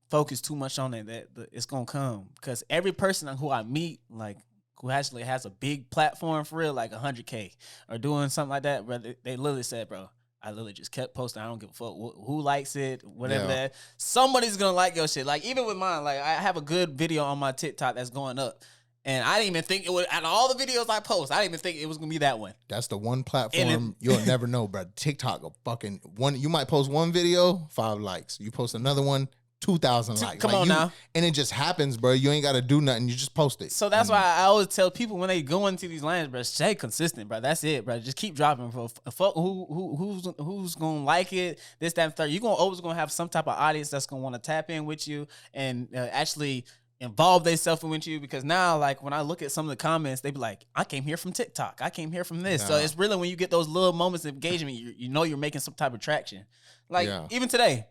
focus too much on it that it's gonna come because every person who I meet, like who actually has a big platform for real, like 100K or doing something like that, bro, they literally said, bro, I literally just kept posting. I don't give a fuck who likes it, whatever that. Somebody's gonna like your shit. Like even with mine, like I have a good video on my TikTok that's going up. And I didn't even think it would, out of all the videos I post, I didn't even think it was going to be that one. That's the one platform you'll never know, bro. TikTok, you might post one video, 5 likes. You post another one, 2,000 likes. Come on now. And it just happens, bro. You ain't got to do nothing. You just post it. So that's why I always tell people when they go into these lands, bro, stay consistent, bro. That's it, bro. Just keep dropping, bro. Fuck who's gonna like it, this, that, and third. You're always gonna have some type of audience that's gonna want to tap in with you and actually involve themselves with you, because now, like, when I look at some of the comments, they be like, I came here from TikTok. I came here from this. So it's really when you get those little moments of engagement, you know you're making some type of traction. Like, even today.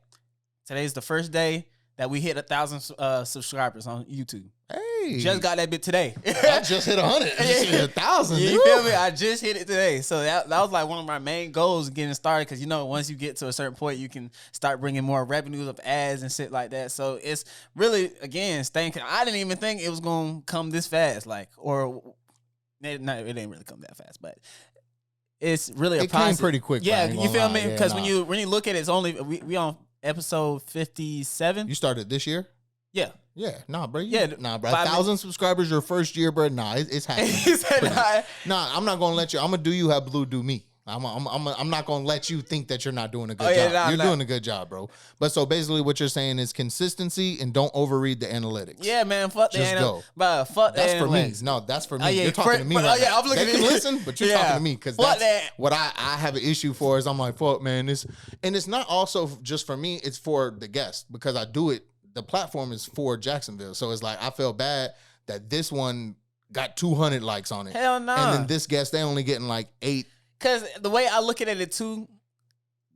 Today's the first day that we hit 1,000 subscribers on YouTube. Hey, just got that bit today. I just hit 100. Just hit 1,000. You feel me? I just hit it today. So that was like one of my main goals getting started, because, you know, once you get to a certain point, you can start bringing more revenues of ads and shit like that. So it's really, again, staying. I didn't even think it was going to come this fast. Like, or it didn't really come that fast, but it's really a process. It came pretty quick. Yeah, you feel me? Because when you look at it, it's only we on episode 57. You started this year? Yeah. Yeah. Nah, bro. Nah, bro. 1,000 subscribers your first year, bro. Nah, it's happening. He said, nah, I'm not gonna let you. I'm gonna do you how Blue do me. I'm not gonna let you think that you're not doing a good job. You're doing a good job, bro. But so basically, what you're saying is consistency and don't overread the analytics. Yeah, man. Fuck the analytics. But fuck that's the for analytics. me. No, that's for me. You're talking to me. Right now. I'm looking at you. Listen, but you're talking to me, because that's that. What I have an issue for is I'm like, fuck, man. And it's not also just for me. It's for the guest, because I do it. The platform is for Jacksonville, so it's like I feel bad that this one got 200 likes on it. Hell no. And then this guest, they only getting like 8. Because the way I look at it too,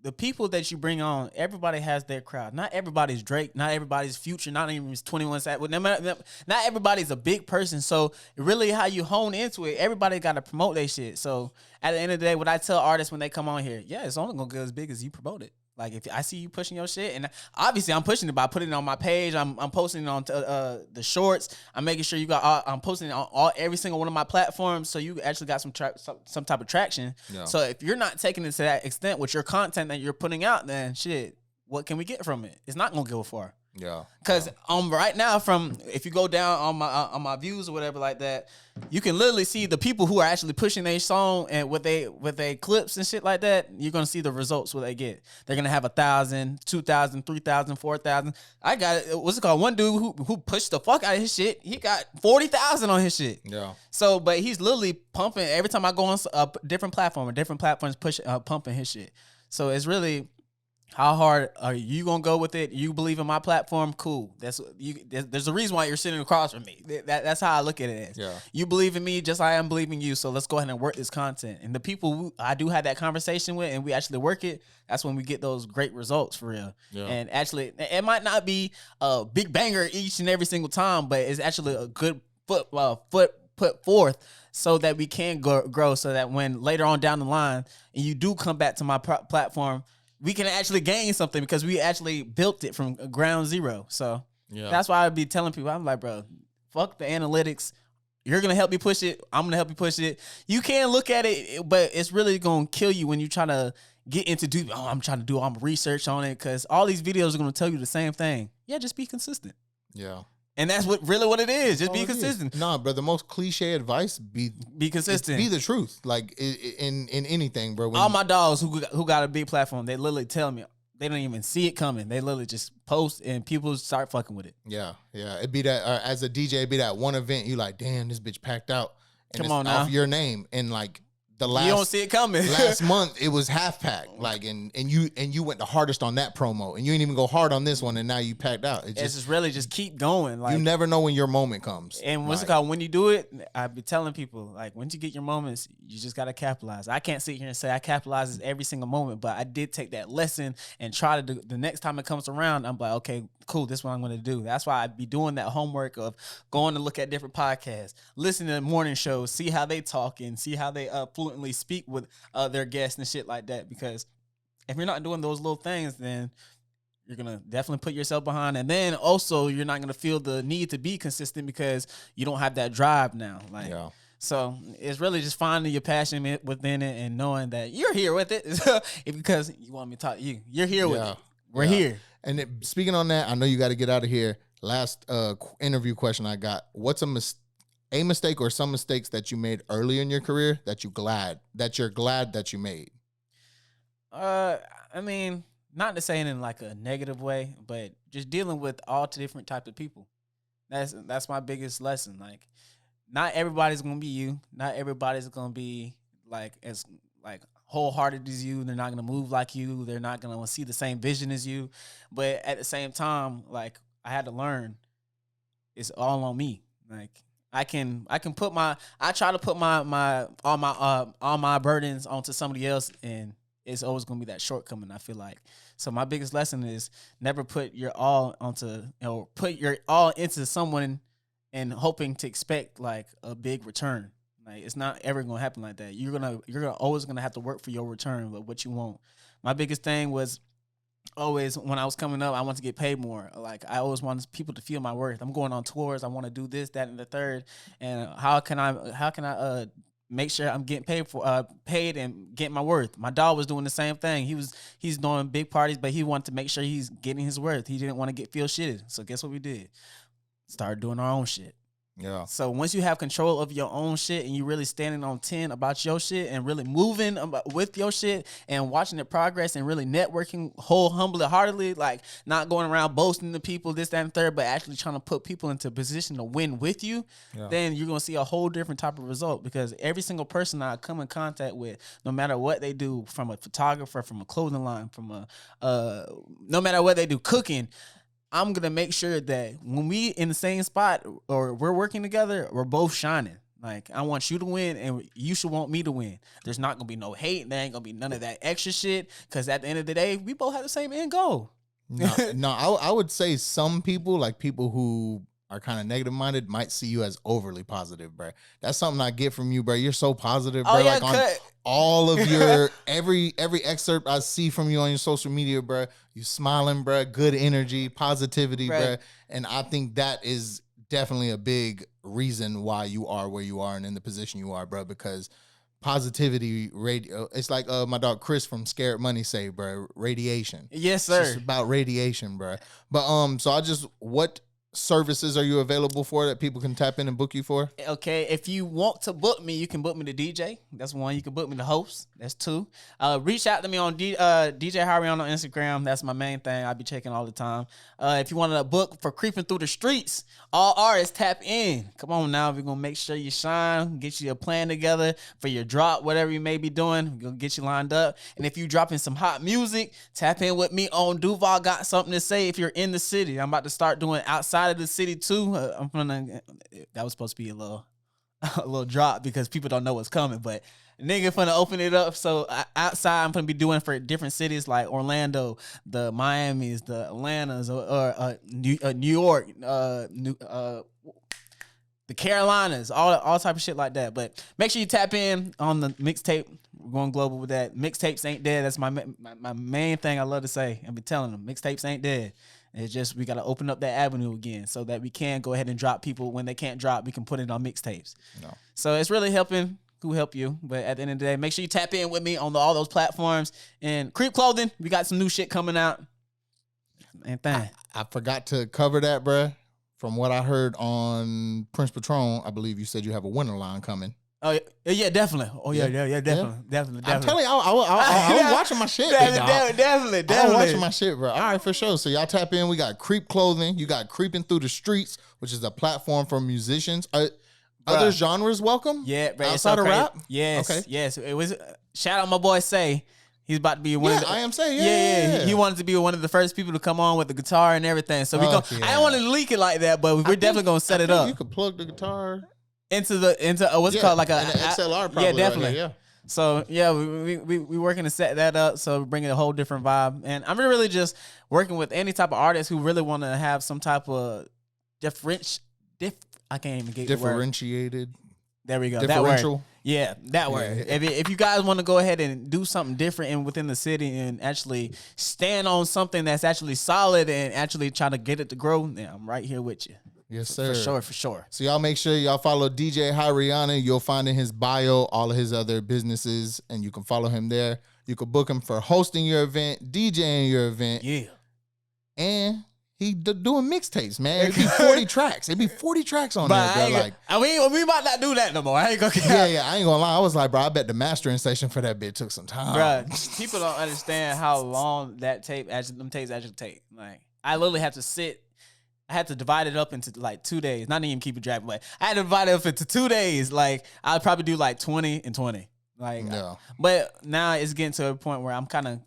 the people that you bring on, everybody has their crowd. Not everybody's Drake. Not everybody's Future. Not even 21 Savage. Not everybody's a big person. So really, how you hone into it, everybody got to promote their shit. So at the end of the day, what I tell artists when they come on here, it's only gonna get as big as you promote it. Like, if I see you pushing your shit, and obviously I'm pushing it by putting it on my page. I'm posting it on the shorts. I'm making sure you got. I'm posting it on every single one of my platforms, so you actually got some type of traction. Yeah. So if you're not taking it to that extent with your content that you're putting out, then shit, what can we get from it? It's not gonna go far. Yeah. Because right now, if you go down on my views or whatever like that, you can literally see the people who are actually pushing their song and with they clips and shit like that. You're gonna see the results what they get. They're gonna have 1,000, 2,000, 3,000, 4,000. I got what's it called? One dude who pushed the fuck out of his shit. He got 40,000 on his shit. Yeah. So, but he's literally pumping every time I go on a different platform, pumping his shit. So it's really. How hard are you gonna go with it? You believe in my platform? Cool. There's a reason why you're sitting across from me. That's how I look at it. Yeah. You believe in me just like I am believing you. So let's go ahead and work this content. And the people who I do have that conversation with, and we actually work it. That's when we get those great results for real. Yeah. And actually, it might not be a big banger each and every single time, but it's actually a good foot put forth, so that we can grow. So that when later on down the line, and you do come back to my platform, we can actually gain something, because we actually built it from ground zero. So that's why I'd be telling people, I'm like, bro, fuck the analytics. You're going to help me push it. I'm going to help you push it. You can look at it, but it's really going to kill you when you try to get into I'm trying to do all my research on it, because all these videos are going to tell you the same thing. Yeah, just be consistent. Yeah. And that's what it is. Just be consistent. Nah, bro. The most cliche advice be consistent. Be the truth. Like in anything, bro. All my dogs who got a big platform, they literally tell me they don't even see it coming. They literally just post and people start fucking with it. Yeah, yeah. It'd be that as a DJ, it'd be that one event you like, damn, this bitch packed out. And Come on now. Off your name, and like the last, you don't see it coming. Last month it was half pack, like, and you went the hardest on that promo, and you didn't even go hard on this one, and now you packed out. It's just really just keep going. Like, you never know when your moment comes. And what's it called? When you do it, I be telling people, like, once you get your moments, you just gotta capitalize. I can't sit here and say I capitalize every single moment, but I did take that lesson and try to do. The next time it comes around, I'm like, okay, cool, this is what I'm gonna do. That's why I be doing that homework of going to look at different podcasts, listening to morning shows, see how they talk and see how they fluently speak with their guests and shit like that. Because if you're not doing those little things, then you're going to definitely put yourself behind. And then also you're not going to feel the need to be consistent because you don't have that drive now. Like, so it's really just finding your passion within it and knowing that you're here with it because you want me to talk to you. You're here with it. We're here. And speaking on that, I know you got to get out of here. Last interview question I got. What's a mistake or some mistakes that you made early in your career that you're glad that you made? I mean, not to say it in like a negative way, but just dealing with all different types of people. That's my biggest lesson. Like, not everybody's gonna be you. Not everybody's gonna be as wholehearted as you. They're not gonna move like you. They're not gonna see the same vision as you. But at the same time, like, I had to learn, it's all on me. Like, I try to put all my burdens onto somebody else, and it's always gonna be that shortcoming, I feel like. So my biggest lesson is never put your all into someone and hoping to expect like a big return. Like, it's not ever gonna happen like that. You're always gonna have to work for your return with what you want. My biggest thing was always, when I was coming up, I wanted to get paid more. Like, I always wanted people to feel my worth. I'm going on tours. I want to do this, that, and the third. And how can I make sure I'm getting paid and getting my worth? My dog was doing the same thing. He's doing big parties, but he wanted to make sure he's getting his worth. He didn't want to feel shitted. So guess what we did? Started doing our own shit. Yeah. So once you have control of your own shit and you really standing on 10 about your shit and really moving with your shit and watching it progress and really networking wholeheartedly, like not going around boasting to people, this, that, and third, but actually trying to put people into a position to win with you, then you're going to see a whole different type of result. Because every single person I come in contact with, no matter what they do, from a photographer, from a clothing line, no matter what they do, cooking, I'm going to make sure that when we in the same spot or we're working together, we're both shining. Like, I want you to win and you should want me to win. There's not going to be no hate. There ain't going to be none of that extra shit, because at the end of the day, we both have the same end goal. No, I would say some people, like people who are kind of negative minded, might see you as overly positive, bro. That's something I get from you, bro. You're so positive, bro. Yeah, like on all of your every excerpt I see from you on your social media, bro. You smiling, bro. Good energy, positivity, bro. And I think that is definitely a big reason why you are where you are and in the position you are, bro. Because positivity, radio. It's like my dog Chris from Scared Money say, bro. Radiation. Yes, sir. It's just about radiation, bro. But so what services are you available for that people can tap in and book you for? Okay, if you want to book me, you can book me to DJ. That's one. You can book me to host. That's two. Reach out to me on DJ HiRihanna on Instagram. That's my main thing. I'll be checking all the time. If you want to book for Kreepin through the streets, all artists tap in. Come on now, we're gonna make sure you shine. Get you a plan together for your drop, whatever you may be doing. We're gonna get you lined up. And if you dropping some hot music, tap in with me on Duval. Got something to say if you're in the city. I'm about to start doing outside of the city too. That was supposed to be a little drop because people don't know what's coming, but nigga finna open it up. So outside, I'm gonna be doing for different cities like Orlando, the Miamis, the Atlantas, or New York, the Carolinas, all type of shit like that. But make sure you tap in on the mixtape. We're going global with that. Mixtapes ain't dead. That's my main thing I love to say. I've been telling them, mixtapes ain't dead. It's just we got to open up that avenue again so that we can go ahead and drop people when they can't drop. We can put it on mixtapes. No. So it's really helping. Who help you? But at the end of the day, make sure you tap in with me on all those platforms. And Kreep Klothing, we got some new shit coming out. And I forgot to cover that, bruh. From what I heard on Prince Patron, I believe you said you have a winter line coming. Oh yeah, definitely. Oh yeah, definitely. I'm telling you, I was watching my shit. Definitely. I was watching my shit, bro. All right, for sure. So y'all tap in. We got Kreep Klothing. You got Kreepin through the streets, which is a platform for musicians. Other genres welcome? Yeah, bro. Outside of rap? Yes. Okay. Yes. It was. Shout out my boy Say. He's about to be one of the. I am Say. Yeah. He wanted to be one of the first people to come on with the guitar and everything. So we go. Yeah. I don't want to leak it like that, but we're definitely gonna set it up. You could plug the guitar into what's it called, like an XLR. Probably yeah, definitely. Right here, yeah. So yeah, we working to set that up. So we're bringing a whole different vibe, and I'm really just working with any type of artist who really want to have some type of I can't even get differentiated. There we go. Differential. That word. Yeah, that word. Yeah. If you guys want to go ahead and do something different and within the city and actually stand on something that's actually solid and actually try to get it to grow, yeah, I'm right here with you. Yes, sir. For sure. So y'all make sure y'all follow DJ HiRihanna. You'll find in his bio all of his other businesses, and you can follow him there. You can book him for hosting your event, DJing your event. Yeah. And he doing mixtapes, man. It'd be 40 tracks. It'd be 40 tracks on there, bro. We might not do that no more. I ain't gonna. Yeah. I ain't gonna lie. I was like, bro, I bet the mastering session for that bit took some time. Bro, people don't understand how long them tapes actually take. Like, I literally had to sit. I had to divide it up into like 2 days. Not even keep it track, but I had to divide it up into 2 days. Like I'd probably do like 20 and 20. Like, no. But now it's getting to a point where I'm kind of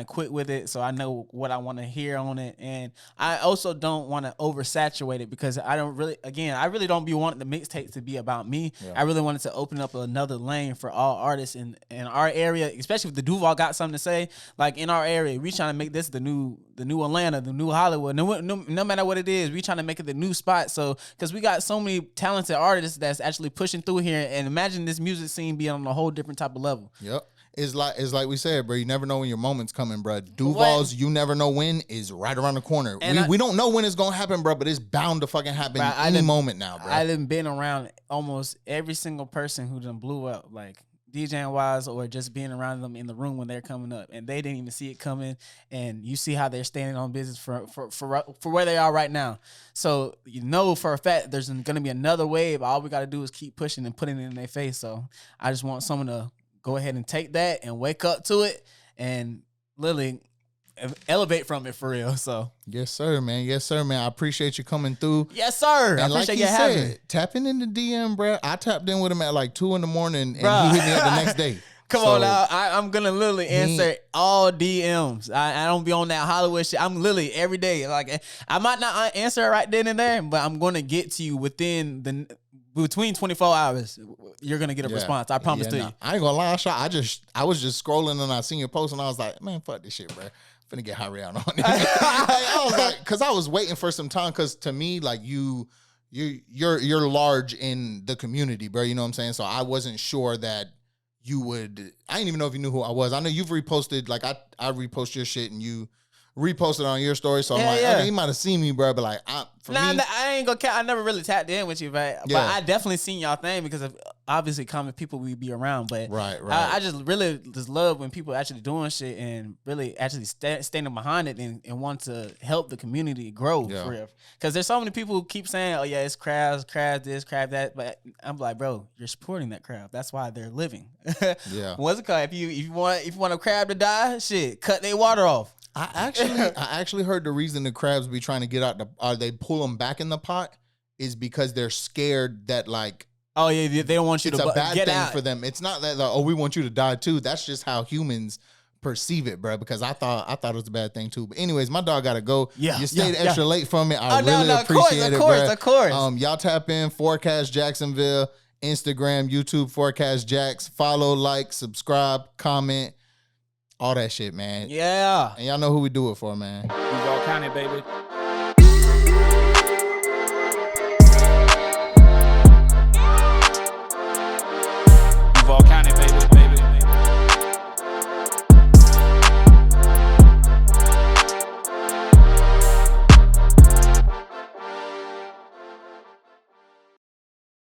quick with it, so I know what I want to hear on it, and I also don't want to oversaturate it because I really don't be wanting the mixtape to be about me. Yeah. I really wanted to open up another lane for all artists in our area, especially if the Duval got something to say. Like in our area, we trying to make this the new Atlanta, the new Hollywood. No matter what it is, we trying to make it the new spot. So because we got so many talented artists that's actually pushing through here, and imagine this music scene being on a whole different type of level. Yep. It's like we said, bro. You never know when your moment's coming, bro. Duval's "You Never Know When" is right around the corner. We don't know when it's gonna happen, bro, but it's bound to fucking happen any moment now, bro. I done been around almost every single person who done blew up, like DJing wise, or just being around them in the room when they're coming up, and they didn't even see it coming. And you see how they're standing on business for where they are right now. So you know for a fact there's gonna be another wave. All we gotta do is keep pushing and putting it in their face. So I just want someone to go ahead and take that and wake up to it and literally elevate from it for real. So yes, sir, man. Yes, sir, man. I appreciate you coming through. Yes, sir. And I appreciate you having me. Tapping in the DM, bro. I tapped in with him at like 2 a.m. and he hit me up the next day. Come on now. I'm going to literally answer all DMs. I don't be on that Hollywood shit. I'm literally every day. Like I might not answer it right then and there, but I'm going to get to you between 24 hours, you're going to get a response. I promise to you. I ain't going to lie, I was just scrolling and I seen your post and I was like, man, fuck this shit, bro. I'm finna get HiRihanna on it. I was like, because I was waiting for some time, because to me, like you're large in the community, bro. You know what I'm saying? So I wasn't sure that you would, I didn't even know if you knew who I was. I know you've reposted, like I repost your shit and you reposted on your story, so I'm like, okay, he might have seen me, bro, but like, I ain't gonna count. I never really tapped in with you, but I definitely seen y'all thing because of obviously common people we be around. But right. I just really love when people actually doing shit and really actually standing behind it and want to help the community grow for real. Because there's so many people who keep saying, oh yeah, it's crabs this, crab that, but I'm like, bro, you're supporting that crab. That's why they're living. What's it called? If you want a crab to die, shit, cut their water off. I actually heard the reason the crabs be trying to get out they pull them back in the pot is because they're scared that like, oh yeah, they don't want you to get out. It's a bad thing for them. It's not that like, we want you to die too. That's just how humans perceive it, bro. Because I thought it was a bad thing too. But anyways, my dog gotta go. Yeah, you stayed extra late from it. I really appreciate it, bro. Of course. Y'all tap in Forecast Jacksonville, Instagram, YouTube Forecast Jacks. Follow, like, subscribe, comment. All that shit, man. Yeah. And y'all know who we do it for, man. Duval County, baby.